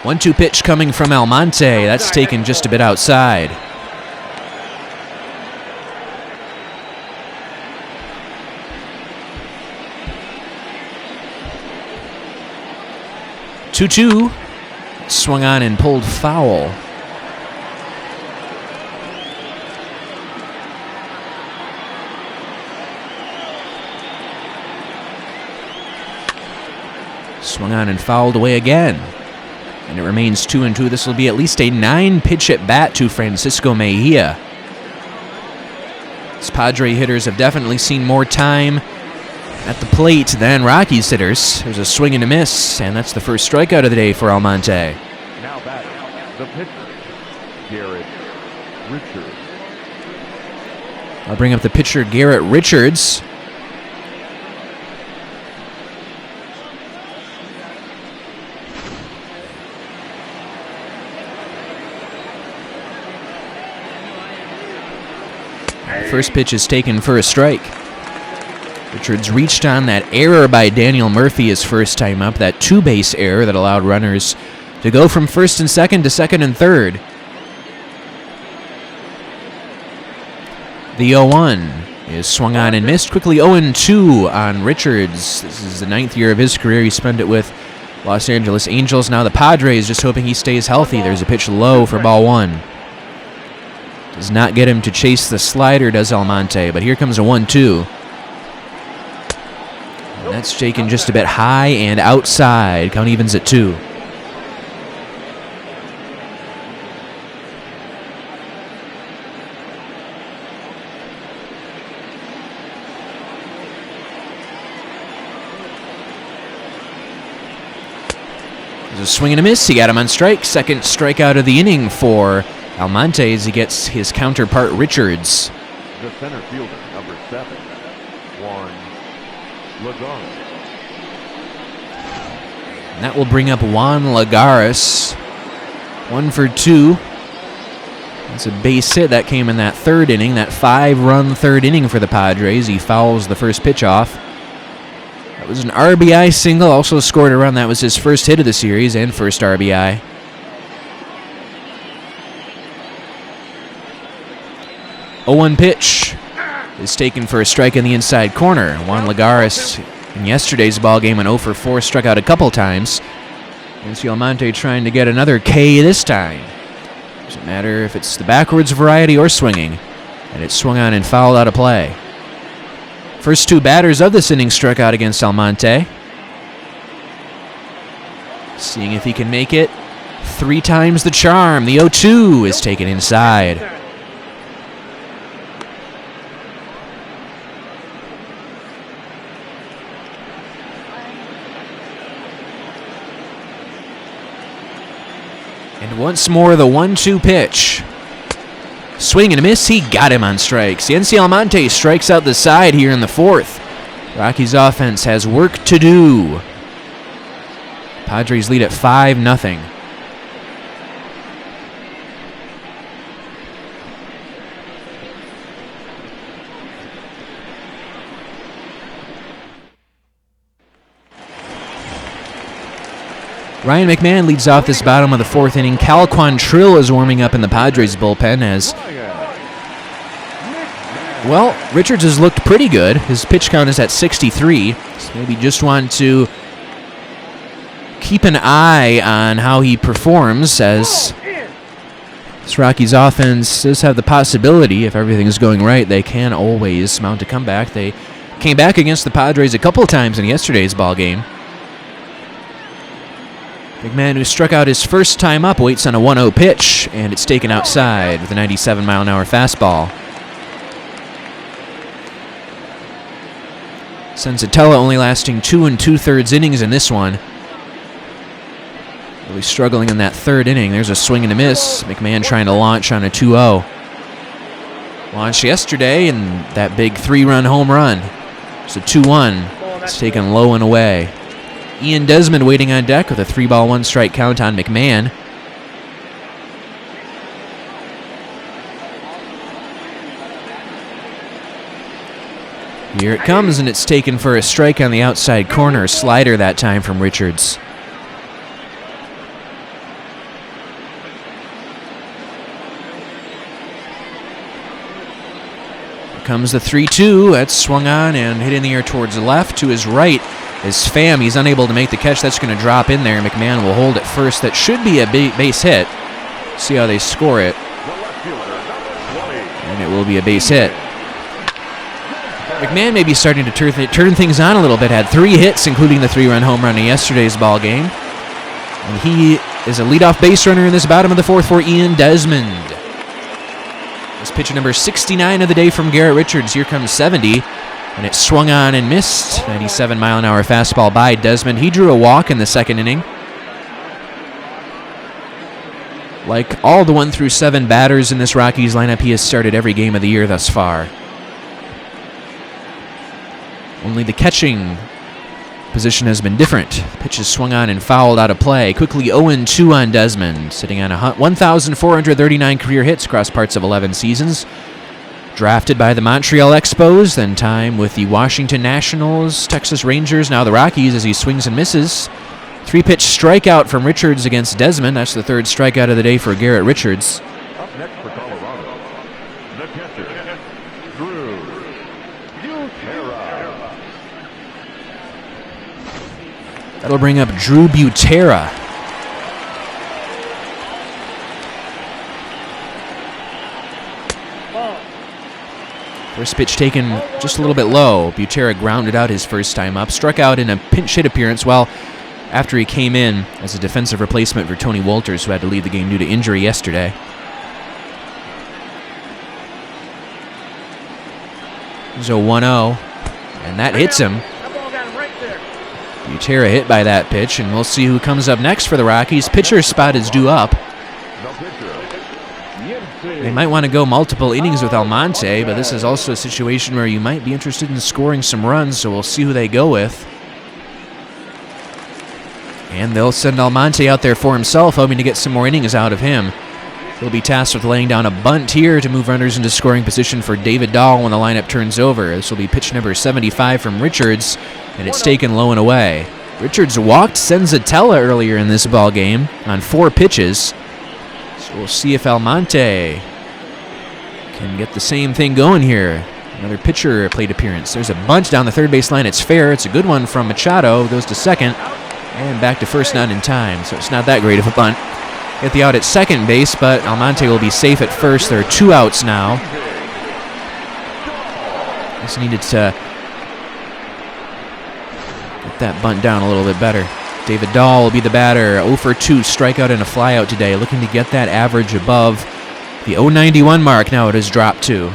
1-2 pitch coming from Almonte. That's taken just a bit outside. Two-two, swung on and pulled foul. Swung on and fouled away again. And it remains 2-2. This will be at least a 9-pitch at bat to Francisco Mejia. These Padre hitters have definitely seen more time at the plate than Rockies hitters. There's a swing and a miss, and that's the first strikeout of the day for Almonte. Now batting, the pitcher, Garrett Richards. I'll bring up the pitcher, Garrett Richards. First pitch is taken for a strike. Richards reached on that error by Daniel Murphy his first time up, that two-base error that allowed runners to go from first and second to second and third. The 0-1 is swung on and missed. Quickly 0-2 on Richards. This is the 9th year of his career. He spent it with Los Angeles Angels. Now the Padres just hoping he stays healthy. There's a pitch low for ball 1. Does not get him to chase the slider, does Almonte, but here comes a 1-2. And that's taken just a bit high and outside. Count evens at 2. There's a swing and a miss. He got him on strike. Second strikeout of the inning for Almonte as he gets his counterpart Richards. The center fielder, number 7, Juan Lagares. And that will bring up Juan Lagares. 1 for 2. That's a base hit. That came in that third inning, that 5-run third inning for the Padres. He fouls the first pitch off. That was an RBI single. Also scored a run. That was his first hit of the series and first RBI. 0-1 pitch is taken for a strike in the inside corner. Juan Lagares in yesterday's ballgame went 0 for 4, struck out a couple times. And Almonte trying to get another K this time. Doesn't matter if it's the backwards variety or swinging. And it swung on and fouled out of play. First 2 batters of this inning struck out against Almonte. Seeing if he can make it 3 times the charm. The 0-2 is taken inside. And once more, the 1-2 pitch. Swing and a miss. He got him on strikes. Yency Almonte strikes out the side here in the 4th. Rockies offense has work to do. Padres lead at 5-0. Ryan McMahon leads off this bottom of the 4th inning. Cal Quantrill is warming up in the Padres bullpen as, well, Richards has looked pretty good. His pitch count is at 63. So maybe just want to keep an eye on how he performs, as this Rockies offense does have the possibility, if everything is going right, they can always mount a comeback. They came back against the Padres a couple of times in yesterday's ballgame. McMahon, who struck out his first time up, waits on a 1-0 pitch, and it's taken outside with a 97-mile-an-hour fastball. Senzatela only lasting 2 2/3 innings in this one. Really struggling in that third inning. There's a swing and a miss. McMahon trying to launch on a 2-0. Launched yesterday and that big 3-run home run. It's a 2-1. It's taken low and away. Ian Desmond waiting on deck with a 3-ball, 1-strike count on McMahon. Here it comes, and it's taken for a strike on the outside corner. Slider that time from Richards. Here comes the 3-2. That's swung on and hit in the air towards the left. To his right is Pham. He's unable to make the catch. That's going to drop in there. McMahon will hold it first. That should be a base hit. See how they score it. And it will be a base hit. McMahon may be starting to turn things on a little bit. Had 3 hits, including the 3-run home run in yesterday's ball game. And he is a leadoff base runner in this bottom of the 4th for Ian Desmond. This pitch number 69 of the day from Garrett Richards. Here comes 70, and it swung on and missed. 97-mile-an-hour fastball by Desmond. He drew a walk in the second inning. Like all the 1 through 7 batters in this Rockies lineup, he has started every game of the year thus far. Only the catching position has been different. Pitch is swung on and fouled out of play. Quickly 0-2 on Desmond, sitting on 1,439 career hits across parts of 11 seasons. Drafted by the Montreal Expos, then time with the Washington Nationals, Texas Rangers, now the Rockies as he swings and misses. 3-pitch strikeout from Richards against Desmond. That's the 3rd strikeout of the day for Garrett Richards. Up next for Colorado, the catcher, Drew Butera. That'll bring up Drew Butera. First pitch taken just a little bit low. Butera grounded out his first time up. Struck out in a pinch hit appearance after he came in as a defensive replacement for Tony Wolters, who had to leave the game due to injury yesterday. There's a 1-0, and that hits him. Butera hit by that pitch, and we'll see who comes up next for the Rockies. Pitcher spot is due up. They might want to go multiple innings with Almonte, but this is also a situation where you might be interested in scoring some runs, so we'll see who they go with. And they'll send Almonte out there for himself, hoping to get some more innings out of him. He'll be tasked with laying down a bunt here to move runners into scoring position for David Dahl when the lineup turns over. This will be pitch number 75 from Richards, and it's taken low and away. Richards walked Senzatela earlier in this ball game on 4 pitches. So we'll see if Almonte can get the same thing going here. Another pitcher plate appearance. There's a bunt down the third base line. It's fair. It's a good one from Machado. Goes to second and back to first, not in time. So it's not that great of a bunt. Get the out at second base, but Almonte will be safe at first. There are 2 outs now. Just needed to get that bunt down a little bit better. David Dahl will be the batter. 0 for 2, strikeout and a flyout today. Looking to get that average above the 091 mark. Now it has dropped to.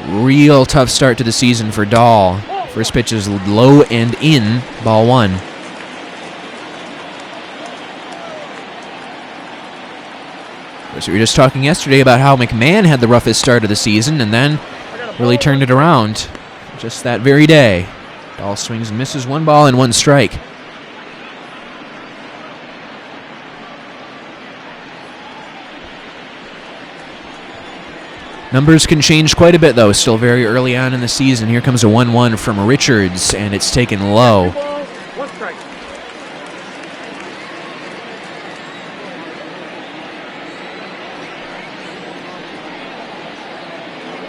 Real tough start to the season for Dahl. First pitch is low and in, ball 1. So we were just talking yesterday about how McMahon had the roughest start of the season and then really turned it around just that very day. Dahl swings and misses, 1 ball and 1 strike. Numbers can change quite a bit, though. Still very early on in the season. Here comes a 1-1 from Richards, and it's taken low.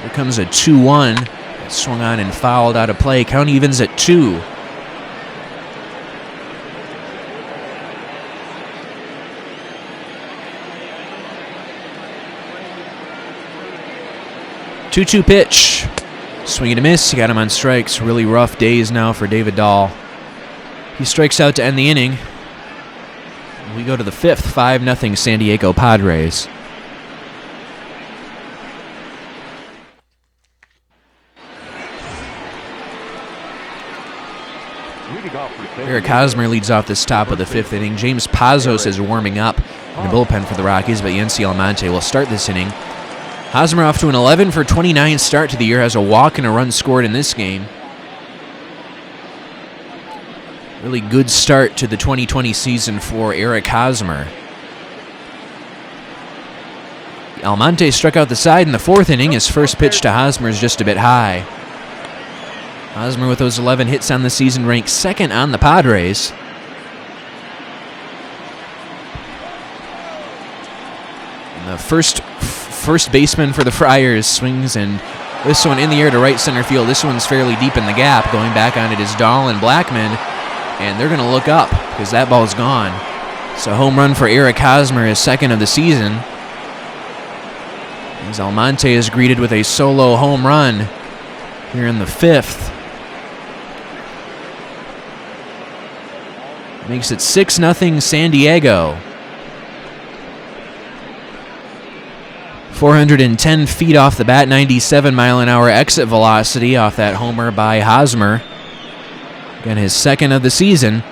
Here comes a 2-1. Swung on and fouled out of play. Count evens at 2. Two-two pitch. Swing and a miss. Got him on strikes. Really rough days now for David Dahl. He strikes out to end the inning. We go to the 5th. 5-0 San Diego Padres. Leading off for San Eric Diego, Hosmer leads off this top of the 5th inning. James Pazos is warming up in the bullpen for the Rockies, but Yency Almonte will start this inning. Hosmer off to an 11 for 29 start to the year, has a walk and a run scored in this game. Really good start to the 2020 season for Eric Hosmer. Almonte struck out the side in the 4th inning. His first pitch to Hosmer is just a bit high. Hosmer with those 11 hits on the season ranks 2nd on the Padres. And the first baseman for the Friars swings, and this one in the air to right center field. This one's fairly deep in the gap. Going back on it is Dahl and Blackman, and they're going to look up because that ball's gone. So home run for Eric Hosmer, his 2nd of the season. As Almonte is greeted with a solo home run here in the 5th. Makes it 6-0 San Diego. 410 feet off the bat, 97-mile-an-hour exit velocity off that homer by Hosmer. Again, his 2nd of the season.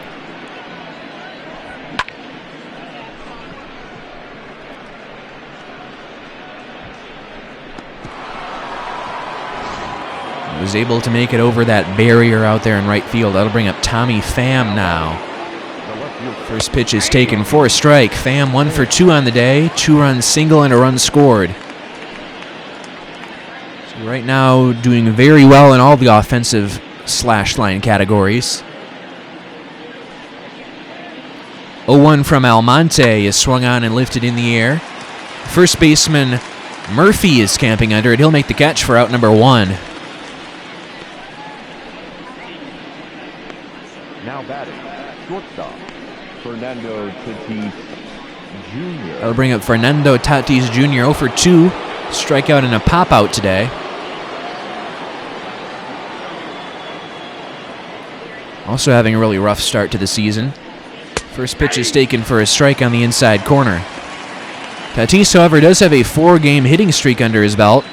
He was able to make it over that barrier out there in right field. That'll bring up Tommy Pham now. First pitch is taken for a strike. Pham 1 for 2 on the day, 2-run single and a run scored. So right now doing very well in all the offensive slash line categories. 0-1 from Almonte is swung on and lifted in the air. First baseman Murphy is camping under it. He'll make the catch for out number 1. now batting, shortstop, Fernando Tatis Jr. That'll bring up Fernando Tatis Jr. 0 for 2. Strikeout and a pop-out today. Also having a really rough start to the season. First pitch is taken for a strike on the inside corner. Tatis, however, does have a 4-game hitting streak under his belt.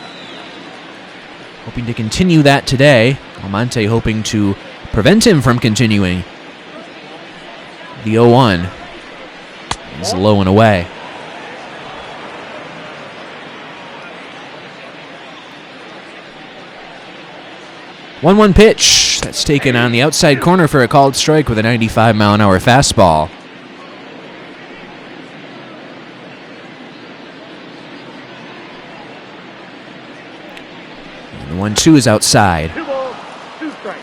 Hoping to continue that today. Almonte hoping to prevent him from continuing. The 0-1 is low and away. One pitch that's taken on the outside corner for a called strike with a 95-mile-an-hour fastball. And the 1-2 is outside. 2 balls, 2 strikes.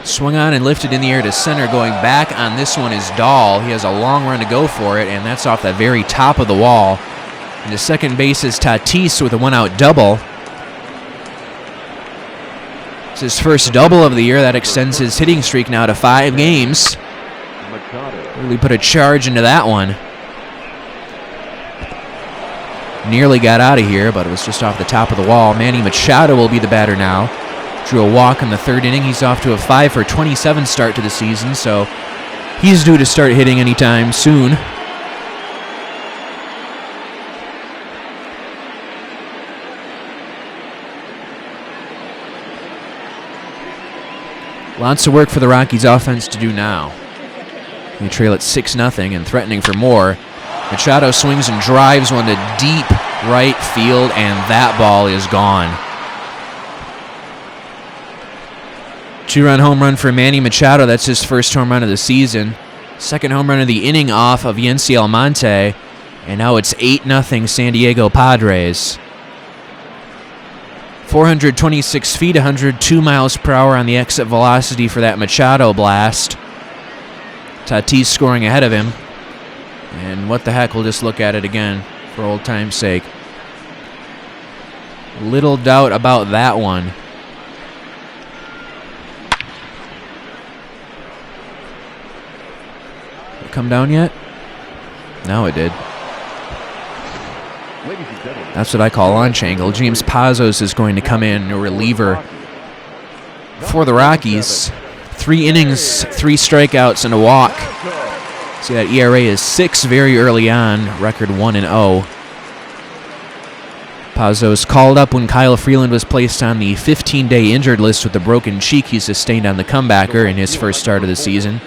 Swung on and lifted in the air to center. Going back on this one is Dahl. He has a long run to go for it, and that's off the very top of the wall. And the second base is Tatis with a 1-out double. It's his first double of the year. That extends his hitting streak now to 5 games. Machado. Really put a charge into that one. Nearly got out of here, but it was just off the top of the wall. Manny Machado will be the batter now. Drew a walk in the 3rd inning. He's off to a 5 for 27 start to the season, so he's due to start hitting anytime soon. Lots of work for the Rockies offense to do now. They trail at 6-0 and threatening for more. Machado swings and drives one to deep right field, and that ball is gone. 2-run home run for Manny Machado. That's his first home run of the season. Second home run of the inning off of Yency Almonte. And now it's 8-0 San Diego Padres. 426 feet, 102 miles per hour on the exit velocity for that Machado blast. Tatis scoring ahead of him. And what the heck, we'll just look at it again for old time's sake. Little doubt about that one. Did it come down yet? No, it did. Ladies and gentlemen, That's what I call launch angle. James Pazos is going to come in, a reliever for the Rockies. 3 innings, 3 strikeouts, and a walk. See, that ERA is 6 very early on, record 1-0. Pazos called up when Kyle Freeland was placed on the 15-day injured list with the broken cheek he sustained on the comebacker in his first start of the season.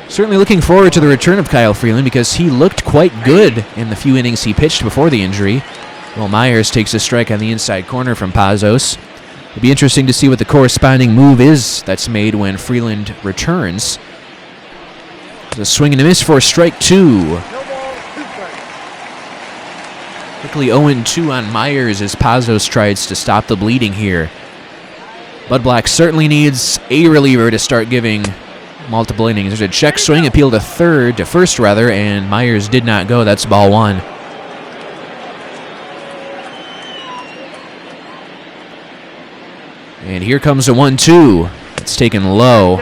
Certainly looking forward to the return of Kyle Freeland because he looked quite good in the few innings he pitched before the injury. Will Myers takes a strike on the inside corner from Pazos. It'll be interesting to see what the corresponding move is that's made when Freeland returns. There's a swing and a miss for strike 2. Quickly 0-2 on Myers as Pazos tries to stop the bleeding here. Bud Black certainly needs a reliever to start giving multiple innings. There's a check swing, appeal to first, and Myers did not go. That's ball 1. And here comes a 1-2. It's taken low.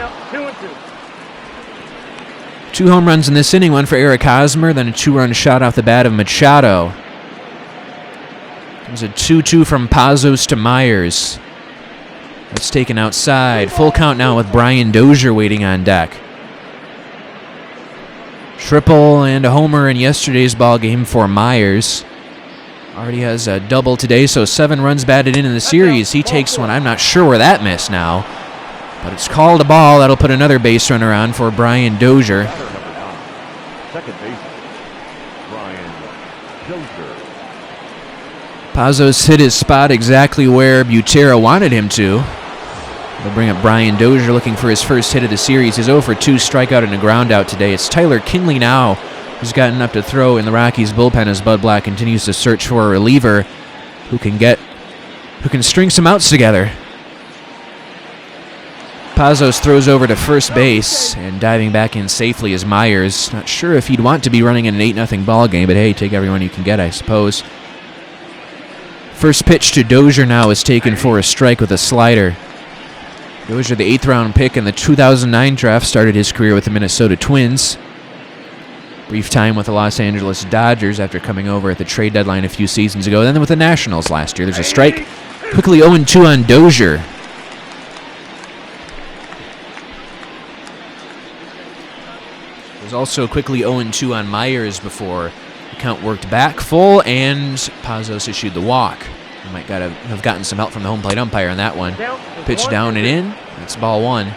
2 home runs in this inning, one for Eric Hosmer, then a 2-run shot off the bat of Machado. There's a 2-2 from Pazos to Myers. That's taken outside. Full count now with Brian Dozier waiting on deck. Triple and a homer in yesterday's ball game for Myers. Already has a double today, so 7 runs batted in the series. He takes one. I'm not sure where that missed now. But it's called a ball. That'll put another base runner on for Brian Dozier. Second baseman, Brian Dozier. Pazos hit his spot exactly where Butera wanted him to. They'll bring up Brian Dozier looking for his first hit of the series. His 0-for-2 strikeout and a ground out today. It's Tyler Kinley now who's gotten up to throw in the Rockies bullpen as Bud Black continues to search for a reliever who can string some outs together. Pazos throws over to first base, and diving back in safely is Myers. Not sure if he'd want to be running in an 8-0 ball game, but hey, take everyone you can get, I suppose. First pitch to Dozier now is taken for a strike with a slider. Dozier, the 8th-round pick in the 2009 draft, started his career with the Minnesota Twins. Brief time with the Los Angeles Dodgers after coming over at the trade deadline a few seasons ago. Then with the Nationals last year. There's a strike. Quickly 0-2 on Dozier. There's also quickly 0-2 on Myers before the count worked back full, and Pazos issued the walk. He might have gotten some help from the home plate umpire on that one. Pitch down and in. That's ball 1.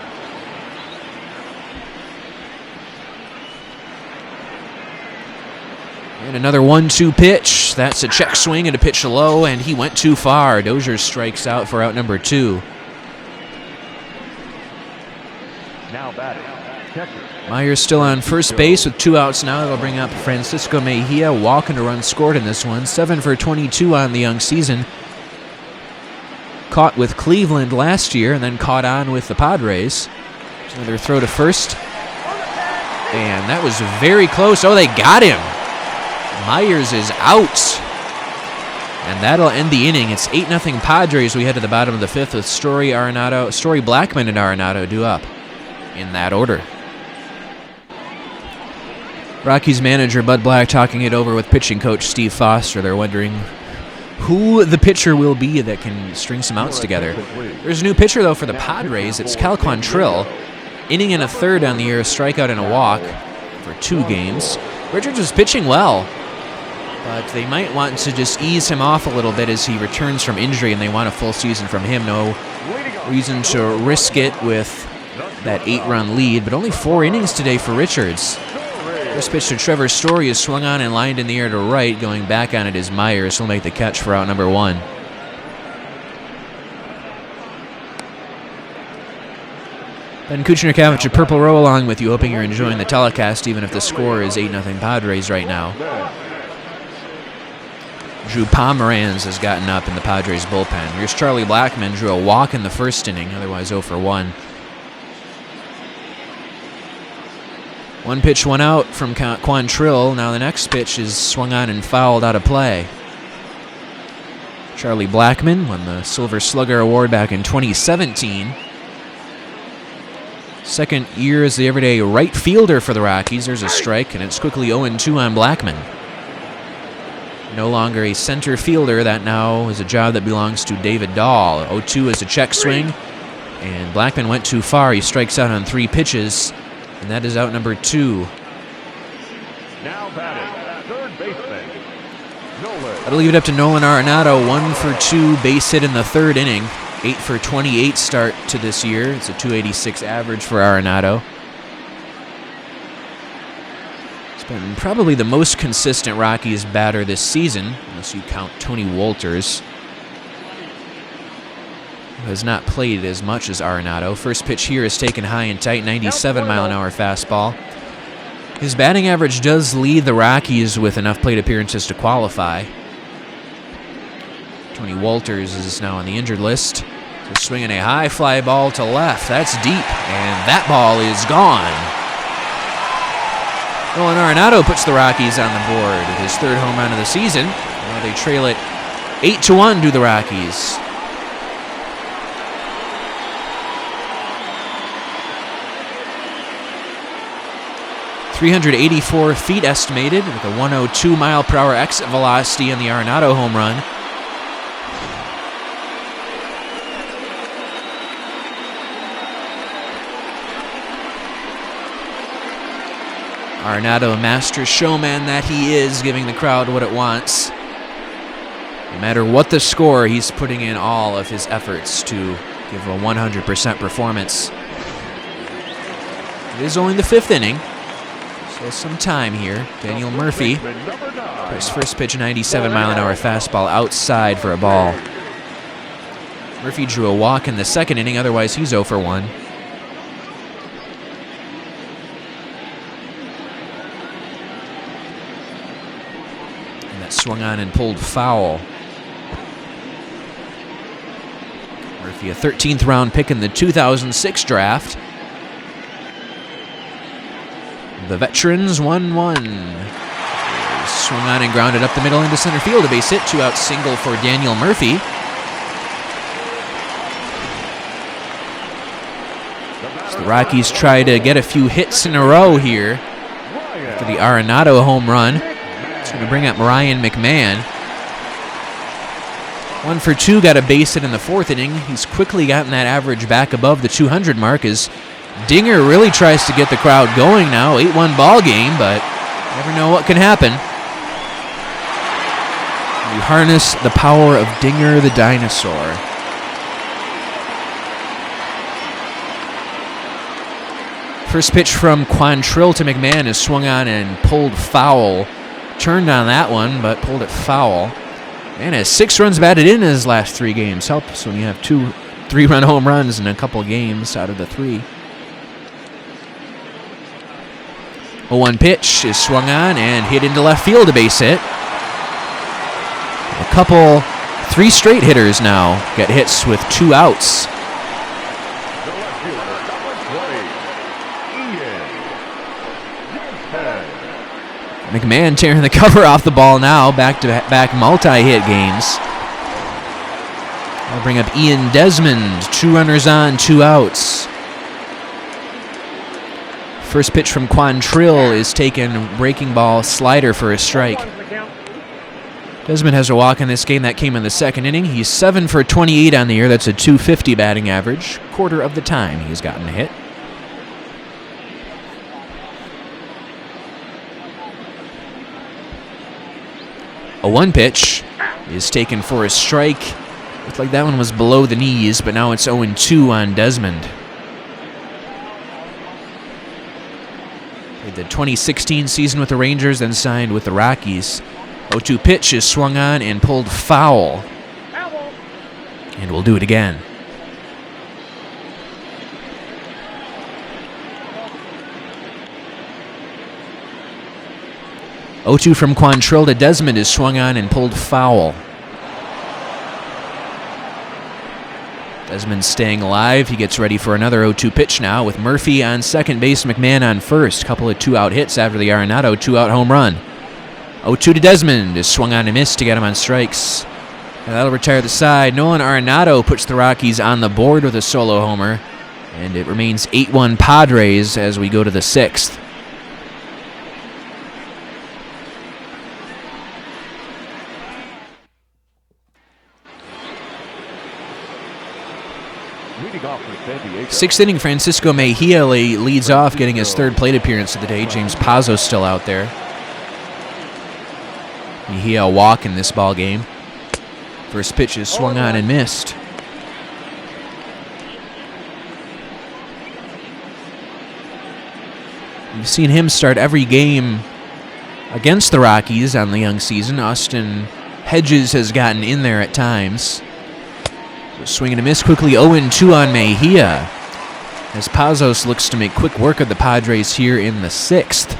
And another 1-2 pitch. That's a check swing and a pitch low, and he went too far. Dozier strikes out for out number 2. Now batting, catcher. Myers still on first base with 2 outs now. That'll bring up Francisco Mejia. Walk and a run scored in this one. 7 for 22 on the young season. Caught with Cleveland last year and then caught on with the Padres. There's another throw to first. And that was very close. Oh, they got him. Myers is out. And that'll end the inning. It's 8-0 Padres. We head to the bottom of the 5th with Story, Blackman, and Arenado due up in that order. Rockies manager Bud Black talking it over with pitching coach Steve Foster. They're wondering who the pitcher will be that can string some outs together. There's a new pitcher, though, for the Padres. It's Cal Quantrill. Inning and a third on the year, a strikeout and a walk for 2 games. Richards was pitching well, but they might want to just ease him off a little bit as he returns from injury, and they want a full season from him. No reason to risk it with that 8-run lead, but only 4 innings today for Richards. First pitch to Trevor Story is swung on and lined in the air to right. Going back on it is Myers. He'll make the catch for out number 1. Ben Kuchner-Kavich at Purple Row along with you, hoping you're enjoying the telecast, even if the score is 8-0 Padres right now. Drew Pomeranz has gotten up in the Padres bullpen. Here's Charlie Blackman, drew a walk in the first inning, otherwise 0 for 1. 1 pitch, 1 out from Quantrill. Now the next pitch is swung on and fouled out of play. Charlie Blackman won the Silver Slugger Award back in 2017. Second year as the everyday right fielder for the Rockies. There's a strike, and it's quickly 0-2 on Blackman. No longer a center fielder. That now is a job that belongs to David Dahl. 0-2 is a check swing, and Blackman went too far. He strikes out on 3 pitches, and that is out number 2. Now batting, third baseman, Nolan That'll leave it up to Nolan Arenado, 1 for 2 base hit in the third inning. 8 for 28 start to this year. It's a .286 average for Arenado. It's been probably the most consistent Rockies batter this season, unless you count Tony Wolters, who has not played as much as Arenado. First pitch here is taken high and tight, 97-mile-an-hour fastball. His batting average does lead the Rockies with enough plate appearances to qualify. Tony Wolters is now on the injured list. So swinging a high fly ball to left. That's deep, and that ball is gone. Nolan Arenado puts the Rockies on the board with his third home run of the season. Now they trail it 8-1 to the Rockies. .384 feet estimated with a 102 mile-per-hour exit velocity on the Arenado home run. Arenado, a master showman that he is, giving the crowd what it wants. No matter what the score, he's putting in all of his efforts to give a 100% performance. It is only the fifth inning, so some time here. Daniel Murphy, his first pitch, 97-mile-an-hour fastball outside for a ball. Murphy drew a walk in the second inning, otherwise he's 0 for 1. Swung on and pulled foul. Murphy, a 13th round pick in the 2006 draft. The veterans 1-1. Swung on and grounded up the middle into center field. A base hit, 2-out single for Daniel Murphy. So the Rockies try to get a few hits in a row here after the Arenado home run. It's going to bring up Ryan McMahon. 1 for 2, got a base hit in the fourth inning. He's quickly gotten that average back above the 200 mark as Dinger really tries to get the crowd going now. 8-1 ball game, but you never know what can happen. You harness the power of Dinger the dinosaur. First pitch from Quantrill to McMahon is swung on and pulled foul. Turned on that one, but pulled it foul. Man has 6 runs batted in his last 3 games. Helps when you have 2 3-run home runs in a couple games out of the 3. 0-1 pitch is swung on and hit into left field, a base hit. A couple, 3 straight hitters now get hits with 2 outs. McMahon tearing the cover off the ball now, back-to-back multi-hit games. I'll bring up Ian Desmond, 2 runners on, 2 outs. First pitch from Quantrill is taken, breaking ball, slider for a strike. Desmond has a walk in this game that came in the second inning. He's 7 for 28 on the year. That's a .250 batting average. Quarter of the time he's gotten a hit. A 1 pitch is taken for a strike. Looked like that one was below the knees, but now it's 0-2 on Desmond. Played the 2016 season with the Rangers, then signed with the Rockies. 0-2 pitch is swung on and pulled foul. And we'll do it again. .0-2 from Quantrill to Desmond is swung on and pulled foul. Desmond staying alive. He gets ready for another 0-2 pitch now with Murphy on second base, McMahon on first. Couple of 2-out hits after the Arenado 2-out home run. 0-2 to Desmond is swung on and missed to get him on strikes. And that'll retire the side. Nolan Arenado puts the Rockies on the board with a solo homer. And it remains 8-1 Padres as we go to the 6th. Sixth inning, Francisco Mejia leads off, getting his 3rd plate appearance of the day. James Pazos still out there. Mejia a walk in this ball game. First pitch is swung on and missed. We've seen him start every game against the Rockies on the young season. Austin Hedges has gotten in there at times. So swing and a miss quickly. 0-2 on Mejia, as Pazos looks to make quick work of the Padres here in the 6th.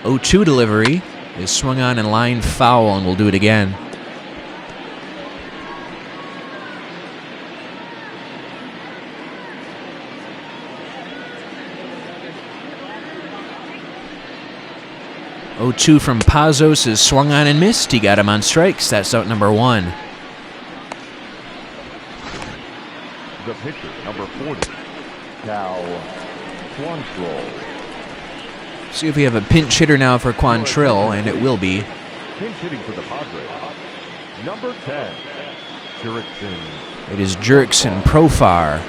.02 delivery is swung on and lined foul, and we'll do it again. .02 from Pazos is swung on and missed. He got him on strikes. That's out number 1. The pitcher, number 40, Cal Quantrill. See if we have a pinch hitter now for Quantrill, and it will be. Pinch hitting for the Padres, number 10, Jurickson. It is Jurickson Profar.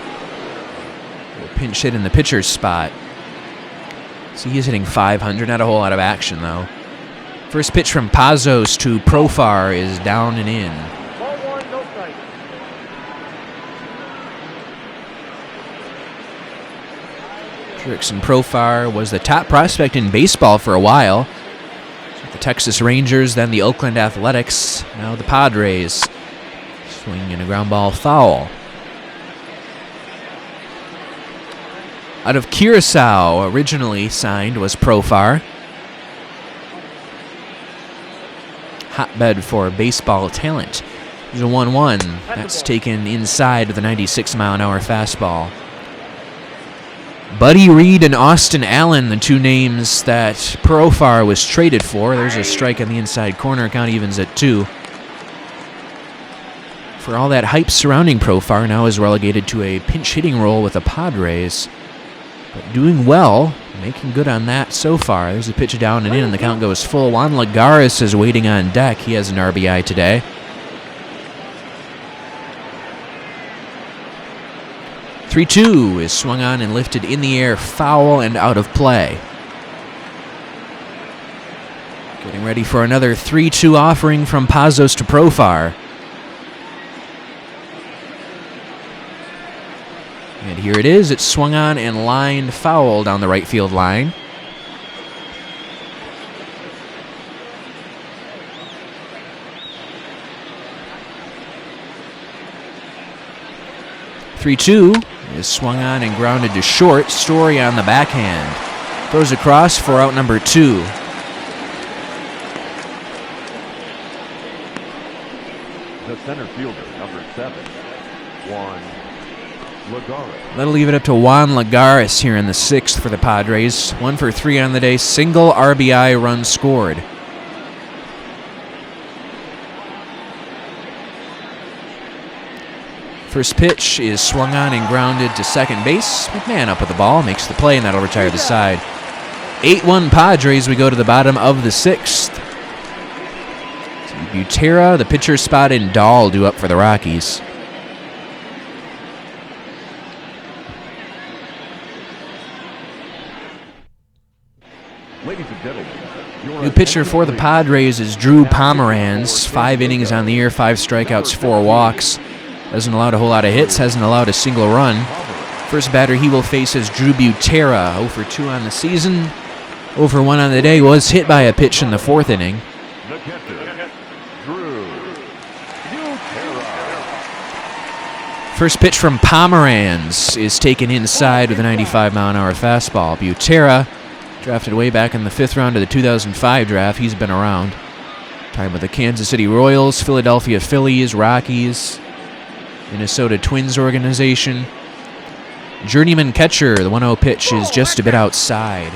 Will pinch hit in the pitcher's spot. See, he's hitting .500. Not a whole lot of action, though. First pitch from Pazos to Profar is down and in. Ball 1, no strike. Jurickson Profar was the top prospect in baseball for a while. The Texas Rangers, then the Oakland Athletics, now the Padres. Swing and a ground ball foul. Out of Curacao, originally signed, was Profar. Hotbed for baseball talent. There's a 1-1. That's taken inside of the 96-mile-an-hour fastball. Buddy Reed and Austin Allen, the two names that Profar was traded for. There's a strike on the inside corner. Count evens at 2. For all that hype surrounding Profar, now is relegated to a pinch hitting role with the Padres. But doing well, making good on that so far. There's a pitch down and in, and the count goes full. Juan Lagares is waiting on deck. He has an RBI today. .3-2 is swung on and lifted in the air, foul and out of play. Getting ready for another 3-2 offering from Pazos to Profar. And here it is. It's swung on and lined foul down the right field line. .3-2 is swung on and grounded to short. Story on the backhand. Throws across for out number 2. The center fielder, number 7, Juan Lagares. That'll leave it up to Juan Lagares here in the 6th for the Padres. 1 for 3 on the day. Single RBI run scored. First pitch is swung on and grounded to second base. McMahon up with the ball, makes the play, and that'll retire the side. 8-1 Padres. We go to the bottom of the 6th. Butera, the pitcher spot, and Dahl due up for the Rockies. Ladies and gentlemen, New pitcher for the Padres is Drew Pomeranz. 5 innings on the year, 5 strikeouts, 4 walks. Hasn't allowed a whole lot of hits, hasn't allowed a single run. First batter he will face is Drew Butera. 0 for 2 on the season. 0 for 1 on the day. Was hit by a pitch in the 4th inning. the catcher, Drew Butera. First pitch from Pomeranz is taken inside with a 95-mile-an-hour fastball. Butera, drafted way back in the 5th round of the 2005 draft. He's been around. Time with the Kansas City Royals, Philadelphia Phillies, Rockies, Minnesota Twins organization. Journeyman catcher, the 1-0 pitch is just a bit outside.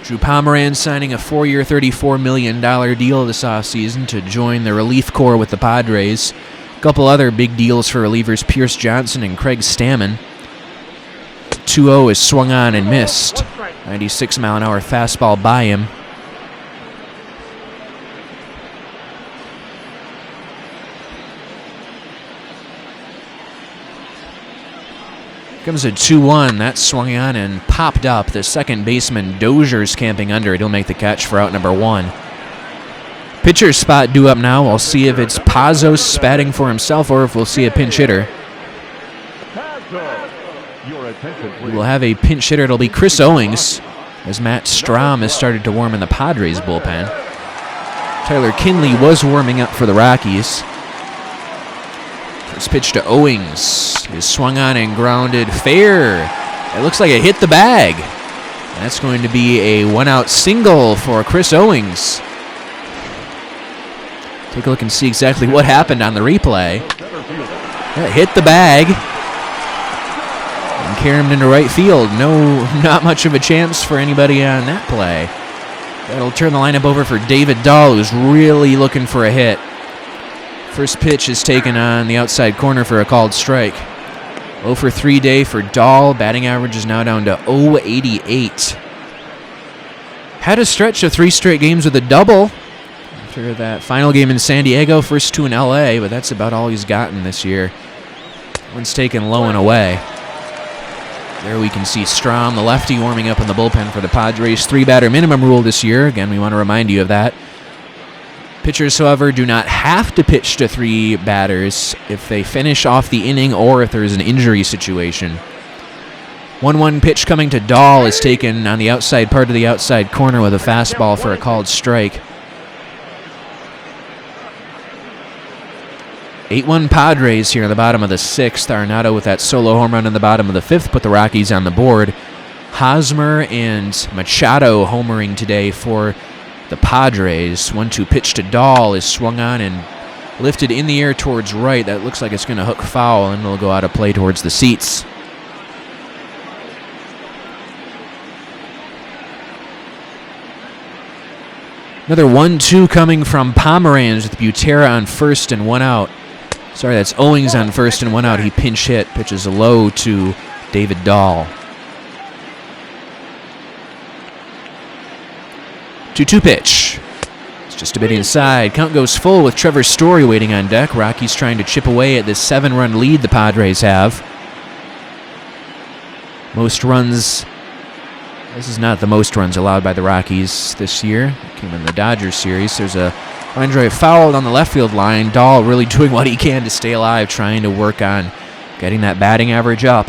Drew Pomeranz signing a 4-year, $34 million deal this offseason to join the relief corps with the Padres. A couple other big deals for relievers Pierce Johnson and Craig Stammen. 2-0 is swung on and missed. 96-mile-an-hour fastball by him. comes a 2-1. That's swung on and popped up. The second baseman, Dozier's camping under it. He'll make the catch for out number 1. Pitcher's spot due up now. We'll see if it's Pazos batting for himself or if we'll see a pinch hitter. We will have a pinch hitter. It'll be Chris Owings, as Matt Strom has started to warm in the Padres bullpen. Tyler Kinley was warming up for the Rockies. First pitch to Owings is swung on and grounded fair. It looks like it hit the bag. That's going to be a 1-out single for Chris Owings. Take a look and see exactly what happened on the replay. It hit the bag and carried him into right field. Not much of a chance for anybody on that play. That'll turn the lineup over for David Dahl, who's really looking for a hit. First pitch is taken on the outside corner for a called strike. 0 for 3 day for Dahl. Batting average is now down to .088. Had a stretch of 3 straight games with a double after that final game in San Diego, first 2 in LA, but that's about all he's gotten this year. One's taken low and away. There we can see Strom, the lefty, warming up in the bullpen for the Padres. 3-batter minimum rule this year. Again, we want to remind you of that. Pitchers, however, do not have to pitch to 3 batters if they finish off the inning or if there is an injury situation. 1-1 pitch coming to Dahl is taken on the outside part of the outside corner with a fastball for a called strike. 8-1 Padres here in the bottom of the 6th. Arenado with that solo home run in the bottom of the 5th put the Rockies on the board. Hosmer and Machado homering today for the Padres. 1-2 pitch to Dahl is swung on and lifted in the air towards right. That looks like it's going to hook foul, and it'll go out of play towards the seats. Another 1-2 coming from Pomeranz with Butera on first and 1 out. Sorry, that's Owings on first and 1 out. He pinch hit. Pitches low to David Dahl. 2-2 pitch. It's just a bit inside. Count goes full with Trevor Story waiting on deck. Rockies trying to chip away at this 7-run lead the Padres have. Most runs. This is not the most runs allowed by the Rockies this year. It came in the Dodgers series. There's a line drive foul on the left field line. Dahl really doing what he can to stay alive, trying to work on getting that batting average up.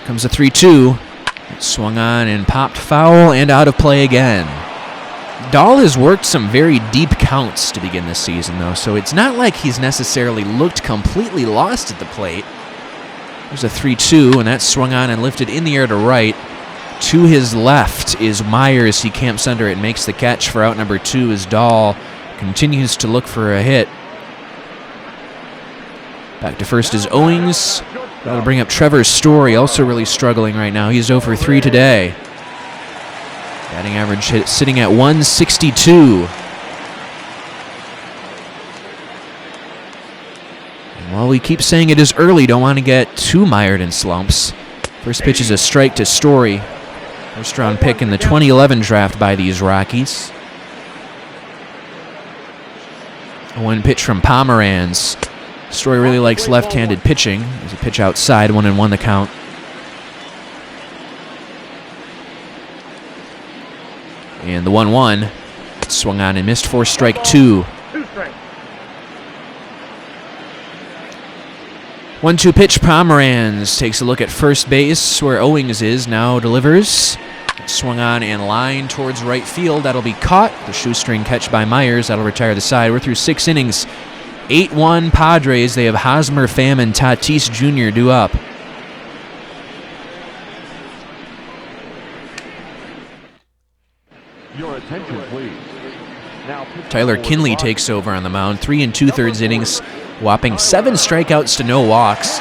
Comes a 3-2. Swung on and popped foul and out of play again. Dahl has worked some very deep counts to begin this season, though, so it's not like he's necessarily looked completely lost at the plate. There's a 3-2, and that's swung on and lifted in the air to right. To his left is Myers. He camps under it and makes the catch for out number 2 as Dahl continues to look for a hit. Back to first is Owings. That'll bring up Trevor Story, also really struggling right now. He's 0 for 3 today. Batting average sitting at 162. And while we keep saying it is early, don't want to get too mired in slumps. First pitch is a strike to Story. First round pick in the 2011 draft by these Rockies. A 1 pitch from Pomeranz. Story really likes left-handed pitching. There's a pitch outside, 1-1 the count. And the 1-1 swung on and missed for strike 2. 1-2 pitch. Pomeranz takes a look at first base where Owings is, now delivers. Swung on and lined towards right field. That'll be caught. The shoestring catch by Myers. That'll retire the side. We're through 6 innings. 8-1 Padres. They have Hosmer, Pham, and Tatis Jr. due up. Your attention, please. Now, Tyler Kinley takes over on the mound. 3 2/3 innings, whopping 7 strikeouts to no walks.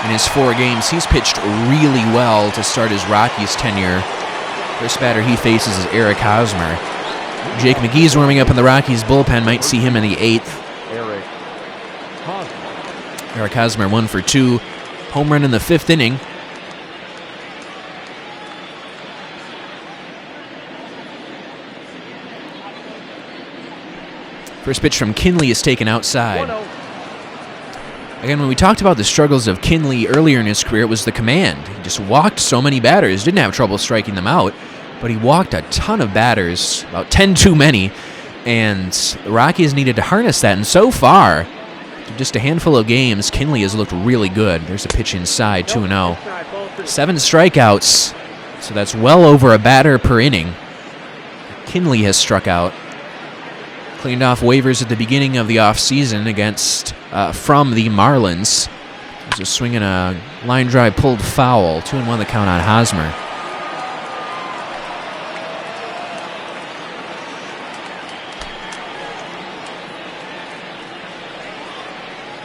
In his 4 games, he's pitched really well to start his Rockies tenure. First batter he faces is Eric Hosmer. Jake McGee's warming up in the Rockies bullpen. Might see him in the 8th. Eric Hosmer 1 for 2. Home run in the 5th inning. First pitch from Kinley is taken outside. Again, when we talked about the struggles of Kinley earlier in his career, it was the command. He just walked so many batters, didn't have trouble striking them out, but he walked a ton of batters, about 10 too many, and the Rockies needed to harness that, and so far, just a handful of games, Kinley has looked really good. There's a pitch inside, 2-0. 7 strikeouts, so that's well over a batter per inning. Kinley has struck out. Cleaned off waivers at the beginning of the offseason against from the Marlins. There's a swing and a line drive pulled foul. 2-1 the count on Hosmer.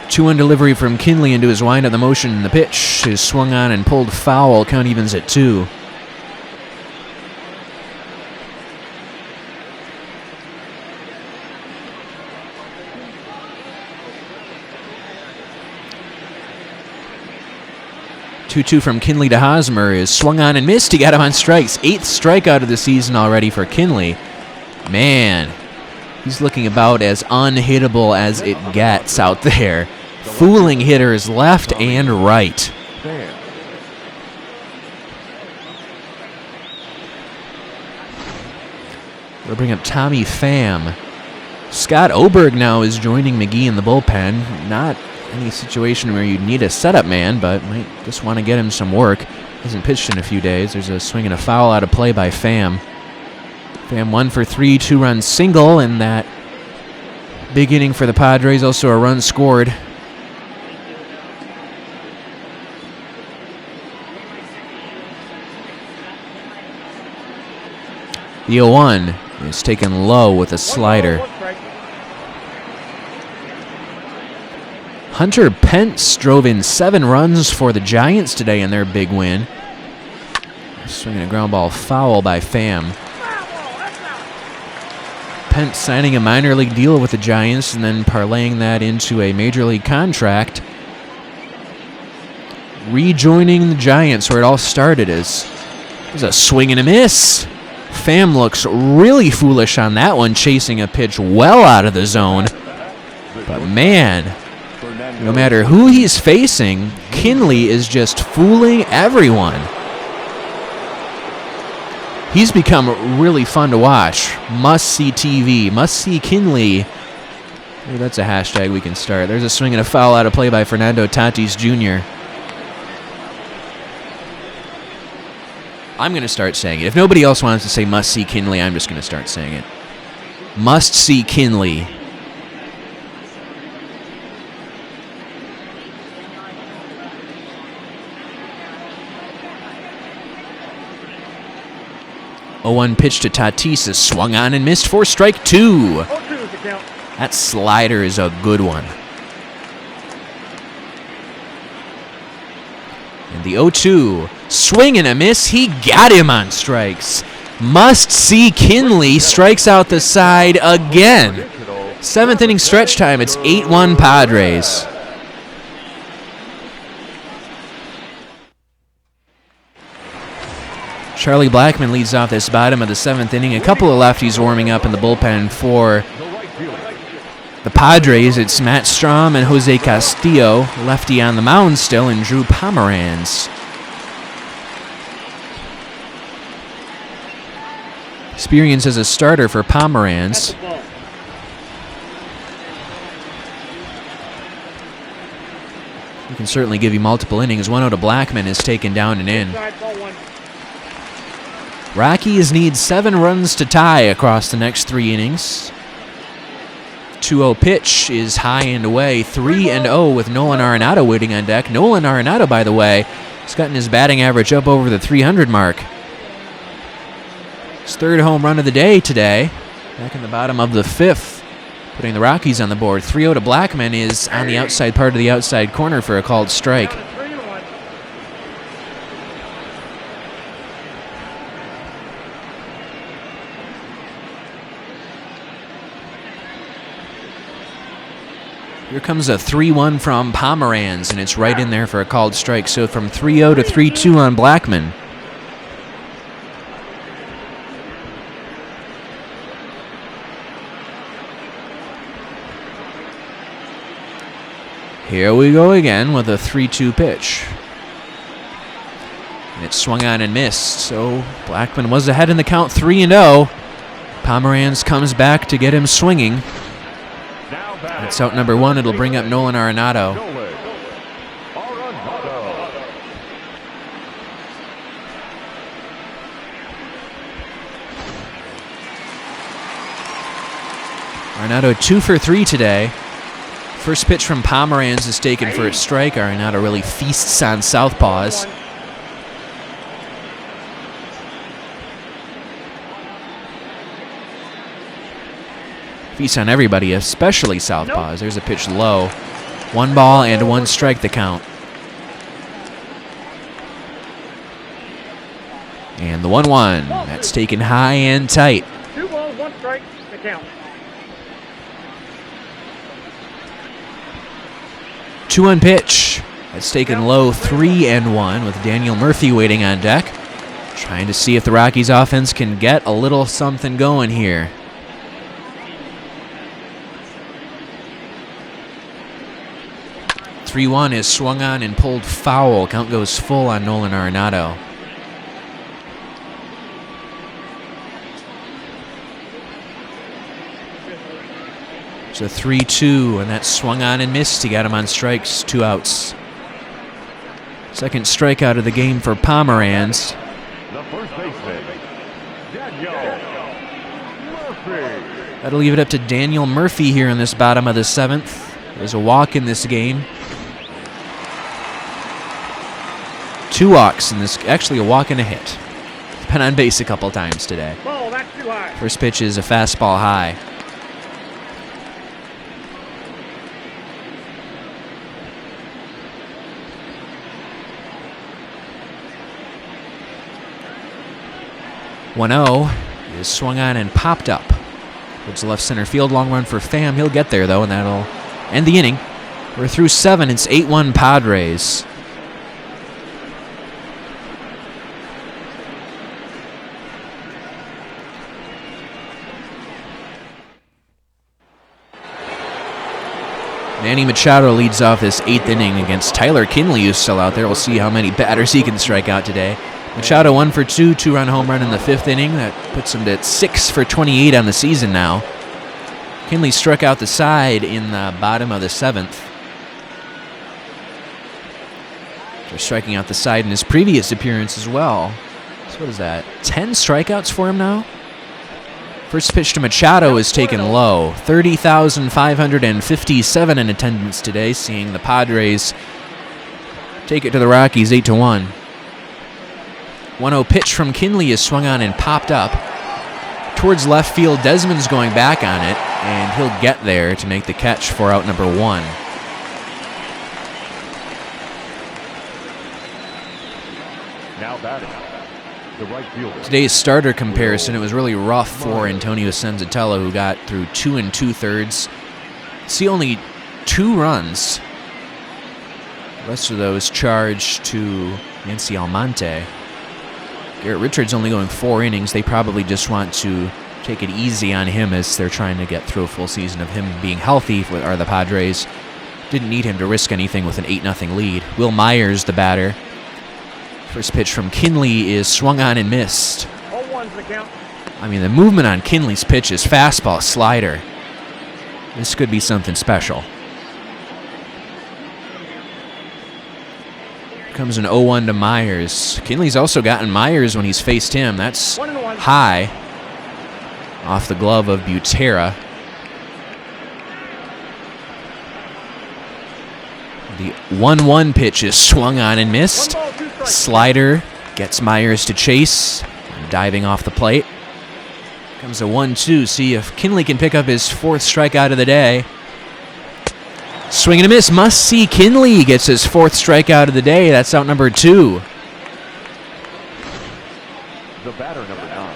Two-one delivery from Kinley into his windup. The motion and the pitch is swung on and pulled foul. Count evens at 2. Two from Kinley to Hosmer is swung on and missed. He got him on strikes. 8th strikeout of the season already for Kinley. Man, he's looking about as unhittable as it gets out there. Fooling hitters left and right. We'll bring up Tommy Pham. Scott Oberg now is joining McGee in the bullpen. Not any situation where you'd need a setup man, but might just want to get him some work. Hasn't pitched in a few days. There's a swing and a foul out of play by Pham. Pham 1 for 3, 2-run single in that big inning for the Padres. Also a run scored. The 0-1 is taken low with a slider. Hunter Pence drove in 7 runs for the Giants today in their big win. Swinging a ground ball foul by Pham. Pence signing a minor league deal with the Giants and then parlaying that into a major league contract. Rejoining the Giants where it all started is there's a swing and a miss. Pham looks really foolish on that one, chasing a pitch well out of the zone. But man, no matter who he's facing, Kinley is just fooling everyone. He's become really fun to watch. Must-see TV. Must-see Kinley. Maybe that's a hashtag we can start. There's a swing and a foul out of play by Fernando Tatis Jr. I'm going to start saying it. If nobody else wants to say must-see Kinley, I'm just going to start saying it. Must-see Kinley. A 0-1 pitch to Tatis is swung on and missed for strike 2. That slider is a good one. And the 0-2, swing and a miss. He got him on strikes. Must see Kinley strikes out the side again. 7th inning stretch time. It's 8-1 Padres. Charlie Blackmon leads off this bottom of the 7th inning. A couple of lefties warming up in the bullpen for the Padres. It's Matt Strahm and Jose Castillo. Lefty on the mound still, and Drew Pomeranz. Experience as a starter for Pomeranz. He can certainly give you multiple innings. 1-0 to Blackmon is taken down and in. Rockies need 7 runs to tie across the next 3 innings. 2-0 pitch is high and away. 3-0 with Nolan Arenado waiting on deck. Nolan Arenado, by the way, has gotten his batting average up over the 300 mark. His 3rd home run of the day today, back in the bottom of the 5th, putting the Rockies on the board. 3-0 to Blackmon is on the outside part of the outside corner for a called strike. Here comes a 3-1 from Pomeranz, and it's right in there for a called strike. So from 3-0 to 3-2 on Blackmon. Here we go again with a 3-2 pitch. And it swung on and missed, so Blackman was ahead in the count 3-0. Pomeranz comes back to get him swinging. It's out number 1. It'll bring up Nolan Arenado. Arenado 2 for 3 today. First pitch from Pomeranz is taken for a strike. Arenado really feasts on southpaws. Feasts on everybody, especially southpaws. There's a pitch low. 1 ball and 1 strike the count. And the 1-1. That's taken high and tight. 2 balls, 1 strike, the count. 2-1 pitch. That's taken low, 3-1, with Daniel Murphy waiting on deck. Trying to see if the Rockies offense can get a little something going here. (3-1) is swung on and pulled foul. Count goes full on Nolan Arenado. It's a 3-2, and that swung on and missed. He got him on strikes, 2 outs. Second strikeout of the game for Pomeranz. The first baseman, Daniel Murphy. That'll leave it up to Daniel Murphy here in this bottom of the 7th. There's a walk in this game. 2 walks in this, actually a walk and a hit. Been on base a couple times today. Ball, that's too high. First pitch is a fastball high. (1-0) is swung on and popped up. Towards left center field, long run for Pham. He'll get there though, and that'll end the inning. We're through 7. It's 8-1 Padres. Manny Machado leads off this 8th inning against Tyler Kinley, who's still out there. We'll see how many batters he can strike out today. Machado 1 for 2, 2-run home run in the 5th inning. That puts him at 6 for 28 on the season now. Kinley struck out the side in the bottom of the 7th. After striking out the side in his previous appearance as well. So what is that? 10 strikeouts for him now? First pitch to Machado is taken low. 30,557 in attendance today, seeing the Padres take it to the Rockies 8-1. 1-0 pitch from Kinley is swung on and popped up. Towards left field, Desmond's going back on it, and he'll get there to make the catch for out number 1. Now batting, the right fielder. Today's starter comparison, it was really rough for Antonio Senzatela, who got through 2 2/3. See only 2 runs. The rest of those charged to Nancy Almonte. Garrett Richards only going 4 innings. They probably just want to take it easy on him as they're trying to get through a full season of him being healthy. Are the Padres didn't need him to risk anything with an 8-0 lead. Will Myers, the batter. First pitch from Kinley is swung on and missed. 0-1's the count. I mean, the movement on Kinley's pitch is fastball, slider. This could be something special. Comes an 0-1 to Myers. Kinley's also gotten Myers when he's faced him. That's 1-1. high. Off the glove of Butera. The 1-1 pitch is swung on and missed. 1 ball, 2 strikes. Slider gets Myers to chase. Diving off the plate. Comes a 1-2. See if Kinley can pick up his 4th strikeout of the day. Swing and a miss. Must see Kinley gets his 4th strikeout of the day. That's out number 2. The batter, number 9.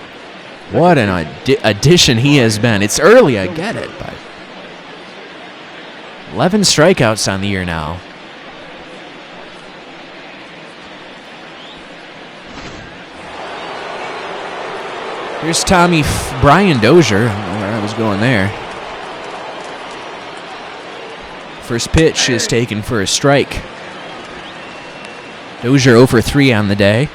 What an addition he has been. It's early, I get it, but 11 strikeouts on the year now. Here's Brian Dozier. I don't know where I was going there. First pitch is taken for a strike. Dozier 0 for 3 on the day.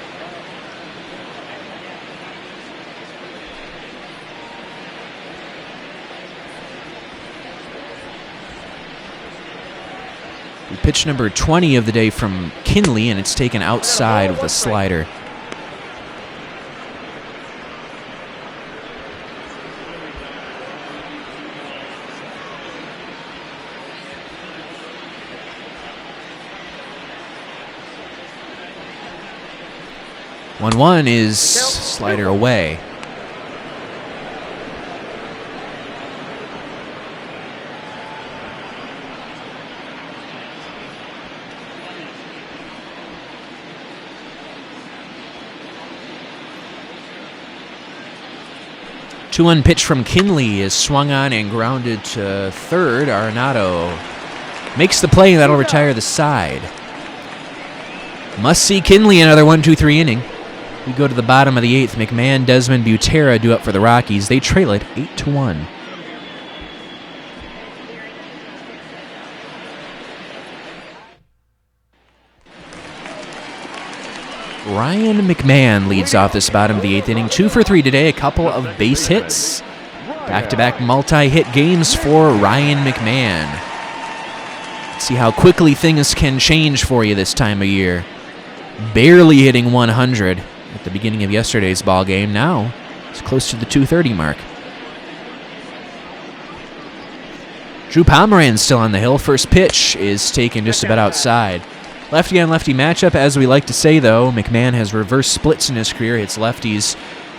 Pitch number 20 of the day from Kinley, and it's taken outside with a slider. One is slider away. Two-one pitch from Kinley is swung on and grounded to third. Arenado makes the play, and that'll retire the side. Must see Kinley another 1-2-3 inning. We go to the bottom of the eighth. McMahon, Desmond, Butera due up for the Rockies. They trail it 8-1. Ryan McMahon leads off this bottom of the eighth inning. 2 for 3 today, a couple of base hits. Back-to-back multi-hit games for Ryan McMahon. Let's see how quickly things can change for you this time of year. Barely hitting 100 at the beginning of yesterday's ball game. Now it's close to the 230 mark. Drew Pomeranz still on the hill. First pitch is taken just about outside. Lefty on lefty matchup, as we like to say, though. McMahon has reverse splits in his career, hits lefties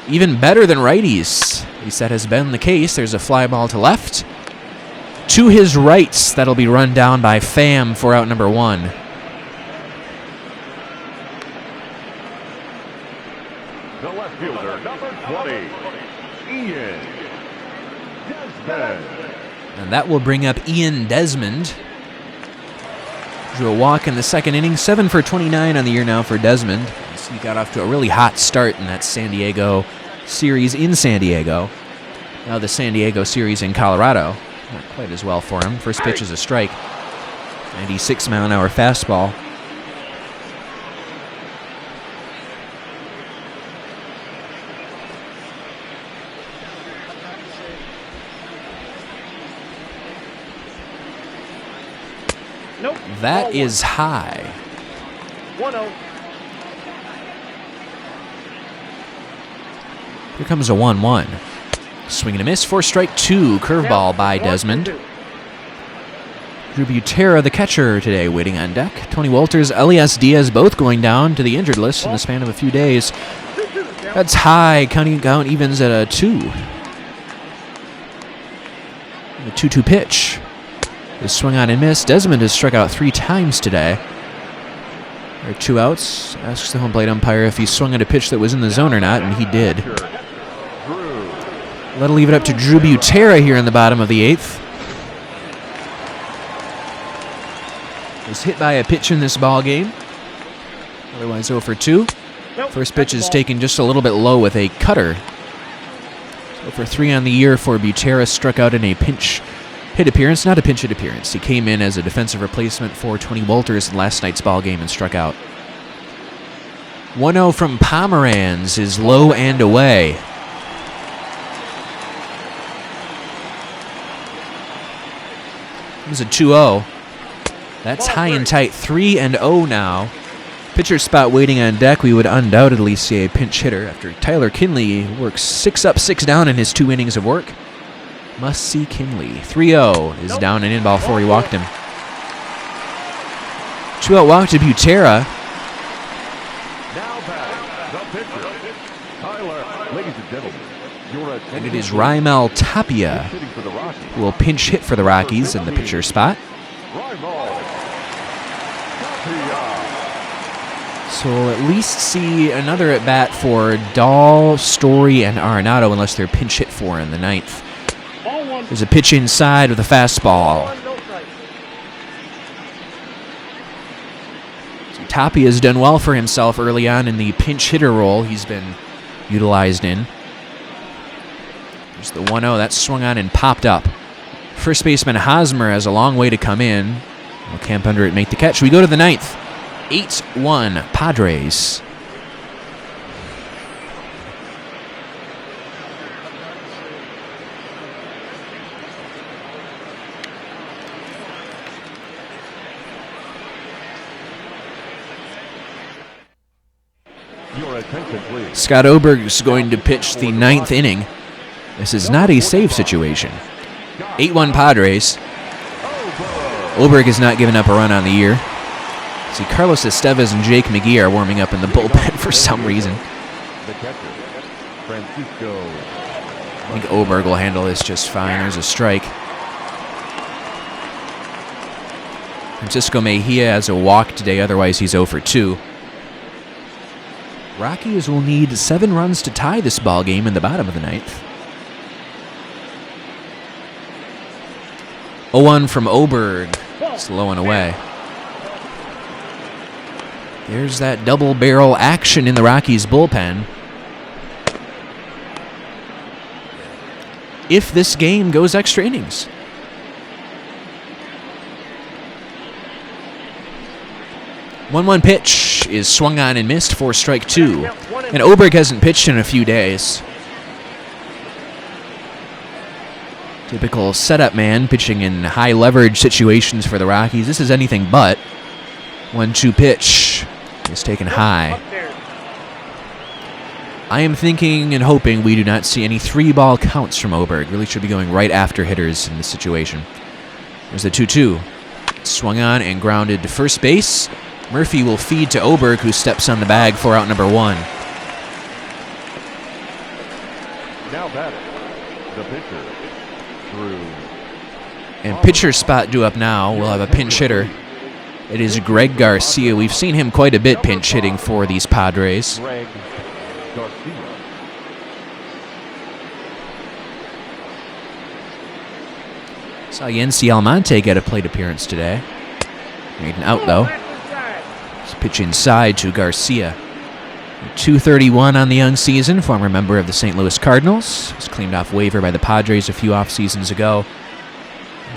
even better than righties. At least that has been the case. There's a fly ball to left. To his rights, that'll be run down by Pham for out number 1. The left fielder, number 20, Ian Desmond. And that will bring up Ian Desmond. Drew a walk in the second inning, 7 for 29 on the year now for Desmond. He got off to a really hot start in that San Diego series in San Diego. Now the San Diego series in Colorado. Not quite as well for him. First pitch is a strike. 96-mile-an-hour fastball. Nope. That is high. 1-0. Here comes a 1-1. Swing and a miss for strike 2. Curveball by Desmond. Drew Butera, the catcher, today waiting on deck. Tony Wolters, Elias Diaz both going down to the injured list in the span of a few days. That's high. Counting count evens at a 2. The 2-2 pitch is swung on and missed. Desmond has struck out 3 times today. There are 2 outs. Asks the home plate umpire if he swung at a pitch that was in the zone or not, and he did. That'll leave it up to Drew Butera here in the bottom of the 8th. Was hit by a pitch in this ball game. Otherwise 0 for 2. First pitch is taken just a little bit low with a cutter. 0 for 3 on the year for Butera. Struck out in a pinch hit appearance, not a pinch hit appearance. He came in as a defensive replacement for Tony Wolters in last night's ball game and struck out. 1-0 from Pomeranz is low and away. It was a 2-0. That's high and tight. 3-0 now. Pitcher spot waiting on deck. We would undoubtedly see a pinch hitter after Tyler Kinley works 6 up, 6 down in his 2 innings of work. Must see Kinley. 3-0 is down and in ball 4. He walked him. 2-out walk to Butera. Now back, the pitcher, Tyler. Ladies and gentlemen, And it is Raimel Tapia who will pinch hit for the Rockies in the pitcher spot. So we'll at least see another at-bat for Dahl, Story, and Arenado unless they're pinch hit for in the 9th. There's a pitch inside with a fastball. So Tapia has done well for himself early on in the pinch hitter role he's been utilized in. There's the 1-0. That swung on and popped up. First baseman Hosmer has a long way to come in. Will camp under it, make the catch. We go to the ninth. 8-1 Padres. Your attention, please. Scott Oberg's going to pitch the ninth inning. This is not a save situation. 8-1 Padres. Oberg has not given up a run on the year. See, Carlos Estevez and Jake McGee are warming up in the bullpen for some reason. The catcher, Francisco. I think Oberg will handle this just fine. There's a strike. Francisco Mejia has a walk today, otherwise he's 0 for 2. Rockies will need 7 runs to tie this ball game in the bottom of the ninth. 0-1 from Oberg. Slow and away. There's that double barrel action in the Rockies bullpen. If this game goes extra innings. One pitch is swung on and missed for strike 2. And Oberg hasn't pitched in a few days. Typical setup man pitching in high leverage situations for the Rockies. This is anything but. 1-2 pitch is taken high. I am thinking and hoping we do not see any 3-ball counts from Oberg. Really should be going right after hitters in this situation. There's the 2-2. Swung on and grounded to first base. Murphy will feed to Oberg, who steps on the bag for out number 1. Now batting, the pitcher, Drew. And pitcher spot due up now. We'll have a pinch hitter. It is Greg Garcia. We've seen him quite a bit pinch hitting for these Padres. Greg Garcia. Saw Yency Almonte get a plate appearance today. Made an out, though. Pitch inside to Garcia. 231 on the young season, former member of the St. Louis Cardinals. Was cleaned off waiver by the Padres a few off-seasons ago.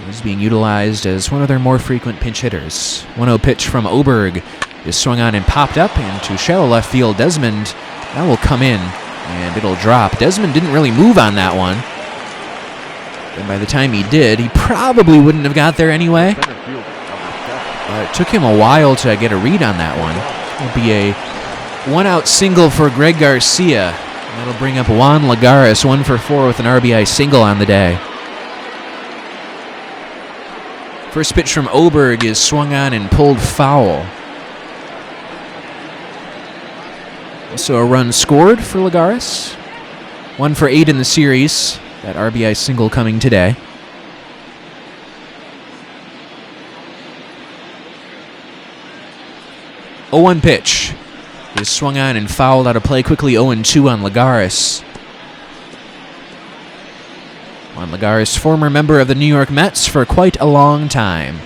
He's being utilized as one of their more frequent pinch hitters. 1-0 pitch from Oberg is swung on and popped up into shallow left field. Desmond, that will come in, and it'll drop. Desmond didn't really move on that one. And by the time he did, he probably wouldn't have got there anyway. It took him a while to get a read on that one. It'll be a 1-out single for Greg Garcia. That'll bring up Juan Lagares, 1 for 4 with an RBI single on the day. First pitch from Oberg is swung on and pulled foul. Also a run scored for Lagares. 1 for 8 in the series. That RBI single coming today. A 0-1 pitch is swung on and fouled out of play quickly. 0-2 on Lagares. Juan Lagares, former member of the New York Mets for quite a long time.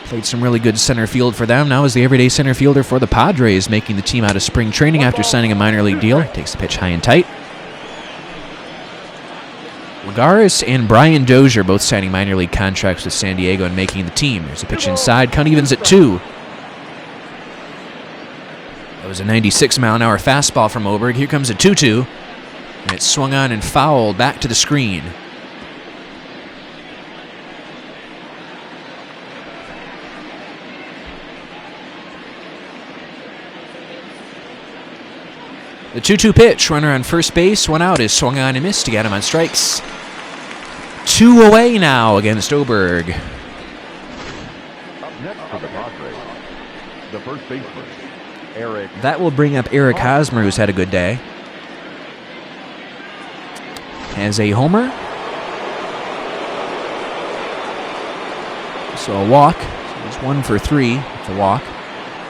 Played some really good center field for them. Now is the everyday center fielder for the Padres, making the team out of spring training after signing a minor league deal. Takes the pitch high and tight. Lagares and Brian Dozier both signing minor league contracts with San Diego and making the team. There's a pitch inside. Count evens at 2. That was a 96-mile-an-hour fastball from Oberg. Here comes a 2-2. And it's swung on and fouled back to the screen. The 2-2 pitch, runner on first base, 1 out, is swung on and missed to get him on strikes. 2 away now against Oberg. Up next for the Padres, the first baseman, Eric. That will bring up Eric Hosmer, who's had a good day. Has a homer. So a walk. So he's 1 for 3 with the walk.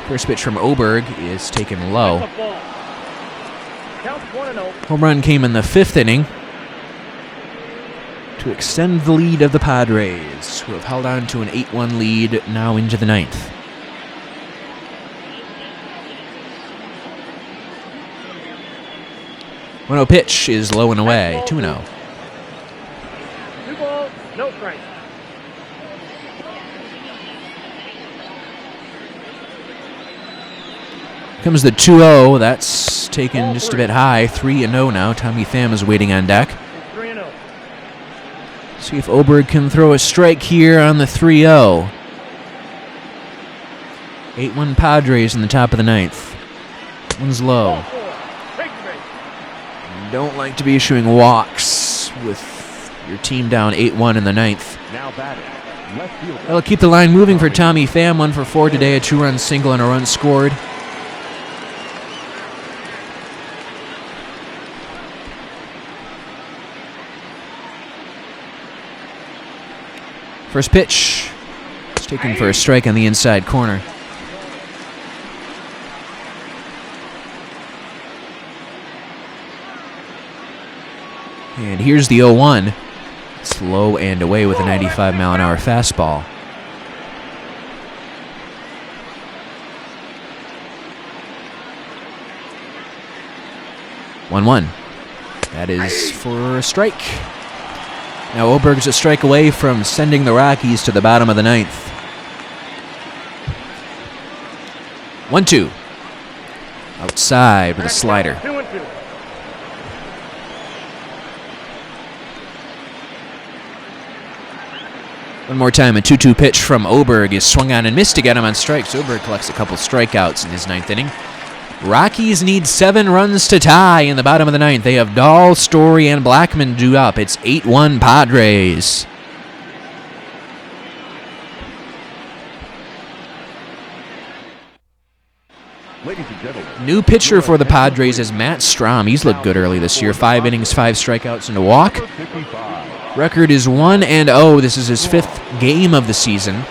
First pitch from Oberg is taken low. Home run came in the 5th inning to extend the lead of the Padres, who have held on to an 8-1 lead now into the 9th. One-0 pitch is low and away, 2-0. No strike. Comes the 2-0. That's taken just a bit high. 3-0 now. Tommy Pham is waiting on deck. 3-0. See if Oberg can throw a strike here on the 3-0. 8-1 Padres in the top of the ninth. One's low. Don't like to be issuing walks with your team down 8-1 in the ninth. Now batting, left fielder. That'll keep the line moving for Tommy Pham. 1 for 4 today. A 2-run single and a run scored. First pitch. It's taken for a strike on the inside corner. And here's the 0-1. It's low and away with a 95-mile-an-hour fastball. One. That is for a strike. Now Oberg's a strike away from sending the Rockies to the bottom of the ninth. 1-2. Outside with a slider. 2-2. One more time, a 2-2 pitch from Oberg is swung on and missed to get him on strikes. Oberg collects a couple strikeouts in his ninth inning. Rockies need 7 runs to tie in the bottom of the ninth. They have Dahl, Story, and Blackman due up. It's 8-1 Padres. Ladies and gentlemen. New pitcher for the Padres is Matt Strom. He's looked good early this year. 5 innings, 5 strikeouts, and a walk. Number 55. Record is 1-0. This is his 5th game of the season.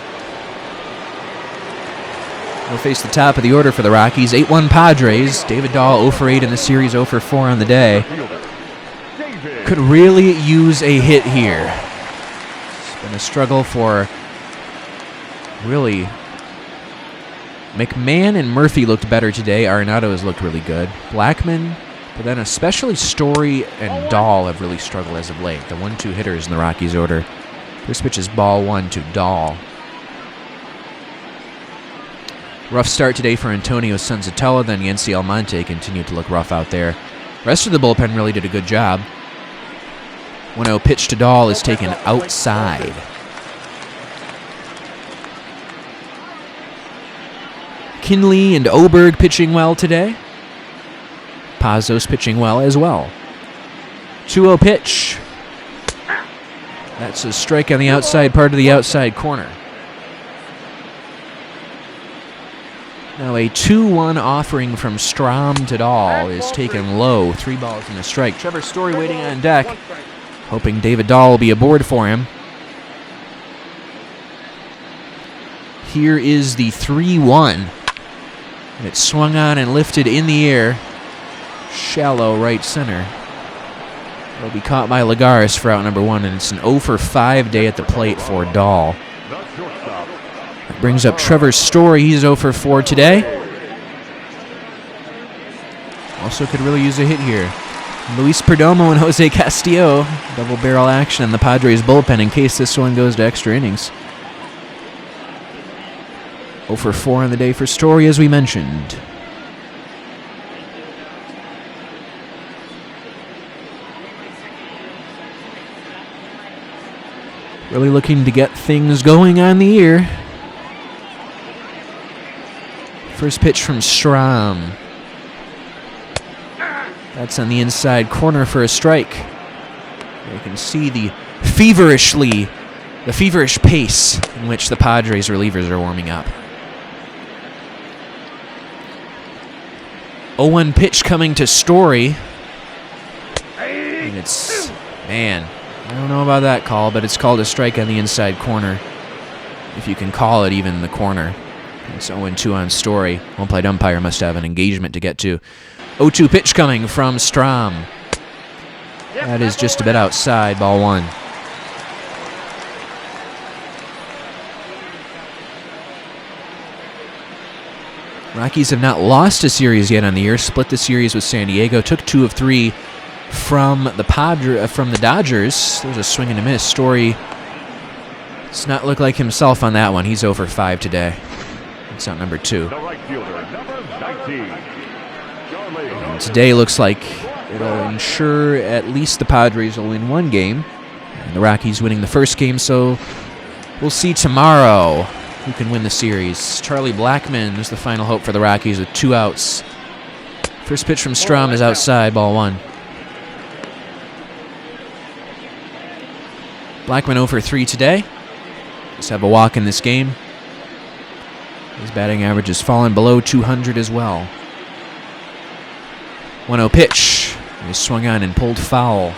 He'll face the top of the order for the Rockies. 8-1 Padres. David Dahl 0 for 8 in the series, 0 for 4 on the day. Could really use a hit here. It's been a struggle for really. McMahon and Murphy looked better today. Arenado has looked really good. Blackman, but then especially Story and Dahl have really struggled as of late. The 1-2 hitters in the Rockies order. First pitch is ball 1 to Dahl. Rough start today for Antonio Senzatela, then Yency Almonte continued to look rough out there. Rest of the bullpen really did a good job. 1-0 pitch to Dahl is taken outside. Kinley and Oberg pitching well today. Pazos pitching well as well. 2-0 pitch. That's a strike on the outside part of the outside corner. Now a 2-1 offering from Strom to Dahl is taken low. 3 balls and a strike. Trevor Story waiting on deck, hoping David Dahl will be aboard for him. Here is the 3-1. And it's swung on and lifted in the air. Shallow right center. It'll be caught by Lagares for out number 1, and it's an 0 for 5 day at the plate for Dahl. That brings up Trevor Story. He's 0 for 4 today. Also could really use a hit here. Luis Perdomo and Jose Castillo. Double barrel action in the Padres bullpen in case this one goes to extra innings. 0 for 4 on the day for Story, as we mentioned. Really looking to get things going on the year. First pitch from Strom. That's on the inside corner for a strike. You can see the feverish pace in which the Padres relievers are warming up. 0-1 pitch coming to Story. And it's, man, I don't know about that call, but it's called a strike on the inside corner. If you can call it even the corner. It's 0-2 on Story. Home plate umpire must have an engagement to get to. 0-2 pitch coming from Strom. That is just a bit outside, ball 1. Rockies have not lost a series yet on the year. Split the series with San Diego. Took 2 of 3 from the Dodgers. There was a swing and a miss. Story Does not look like himself on that one. He's over 5 today. That's out number 2. The right fielder, number 19. Charlie. And today looks like it'll ensure at least the Padres will win 1 game. And the Rockies winning the first game, so we'll see tomorrow who can win the series. Charlie Blackmon is the final hope for the Rockies with 2 outs. First pitch from Strom is outside, ball 1. Blackmon 0 for 3 today. Just have a walk in this game. His batting average has fallen below 200 as well. 1-0 pitch. He swung on and pulled foul.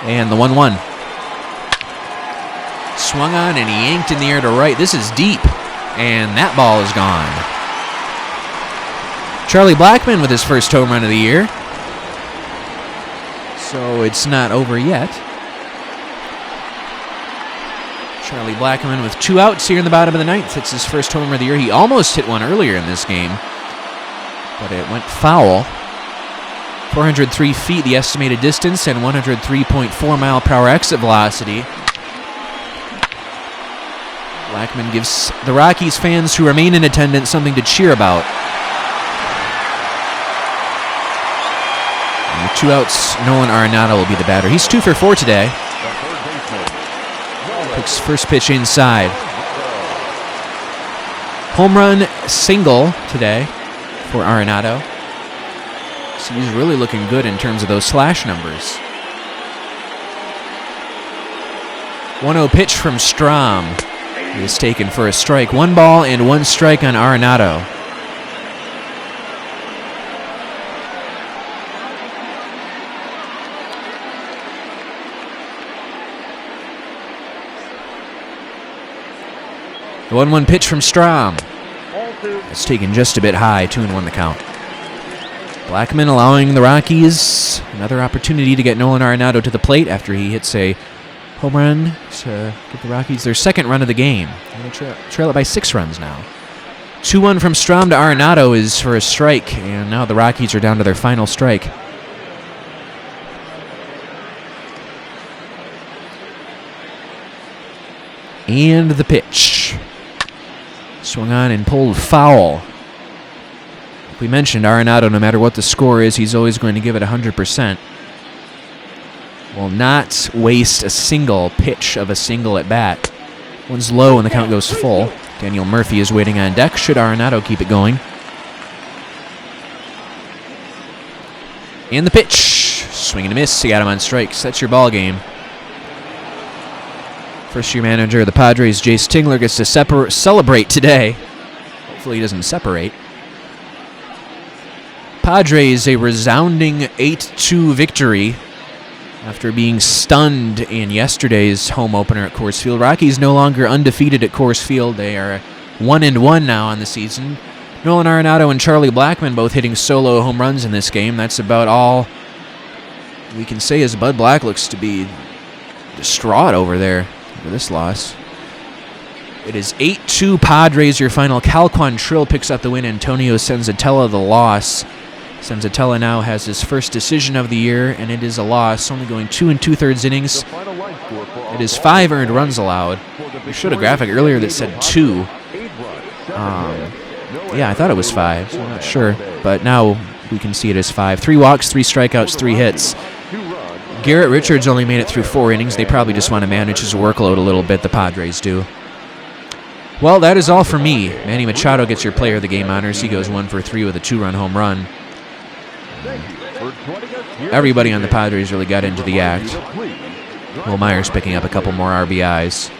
And the 1-1. Swung on and he yanked in the air to right. This is deep. And that ball is gone. Charlie Blackmon with his first home run of the year. So it's not over yet. Charlie Blackmon with 2 outs here in the bottom of the 9th. It's his first home run of the year. He almost hit one earlier in this game, but it went foul. 403 feet, the estimated distance, and 103.4 mile per hour exit velocity. Blackmon gives the Rockies fans who remain in attendance something to cheer about. And with 2 outs, Nolan Arenado will be the batter. He's 2 for 4 today. Picks first pitch inside. Home run single today for Arenado. So he's really looking good in terms of those slash numbers. 1-0 pitch from Strom. He is taken for a strike. 1 ball and 1 strike on Arenado. The 1-1 pitch from Strom. It's taken just a bit high, 2-1 the count. Blackmon allowing the Rockies another opportunity to get Nolan Arenado to the plate after he hits a home run to give the Rockies their second run of the game. They trail it by 6 runs now. 2-1 from Strom to Arenado is for a strike, and now the Rockies are down to their final strike. And the pitch. Swung on and pulled foul. Like we mentioned, Arenado, no matter what the score is, he's always going to give it 100%. Will not waste a single pitch of a single at bat. One's low and the count goes full. Daniel Murphy is waiting on deck. Should Arenado keep it going? And the pitch. Swing and a miss. He got him on strikes. That's your ball game. First-year manager of the Padres, Jace Tingler, gets to celebrate today. Hopefully he doesn't separate. Padres, a resounding 8-2 victory after being stunned in yesterday's home opener at Coors Field. Rockies no longer undefeated at Coors Field. They are 1-1 now on the season. Nolan Arenado and Charlie Blackmon both hitting solo home runs in this game. That's about all we can say, as Bud Black looks to be distraught over there for this loss. It is 8-2 Padres, your final. Cal Quantrill picks up the win. Antonio Senzatela the loss. Senzatela now has his first decision of the year, and it is a loss, only going 2 2/3 innings. It is 5 earned runs allowed. We showed a graphic earlier that said 2. Yeah, I thought it was 5, so I'm not sure. But now we can see it as 5. 3 walks, 3 strikeouts, 3 hits. Garrett Richards only made it through 4 innings. They probably just want to manage his workload a little bit, the Padres do. Well, that is all for me. Manny Machado gets your player of the game honors. He goes 1 for 3 with a 2-run home run. Everybody on the Padres really got into the act. Will Myers picking up a couple more RBIs.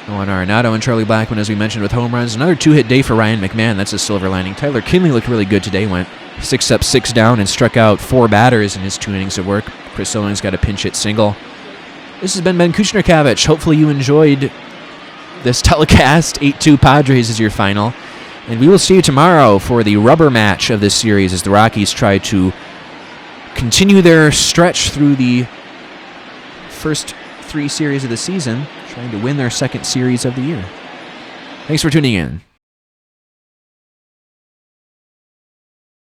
Nolan Arenado and Charlie Blackmon, as we mentioned, with home runs. Another 2-hit day for Ryan McMahon. That's a silver lining. Tyler Kinley looked really good today. Went 6 up, 6 down, and struck out 4 batters in his 2 innings of work. Chris Owings got a pinch hit single. This has been Ben Kuchner-Kavich. Hopefully you enjoyed this telecast. 8-2 Padres is your final. And we will see you tomorrow for the rubber match of this series as the Rockies try to continue their stretch through the first 3 series of the season, trying to win their second series of the year. Thanks for tuning in.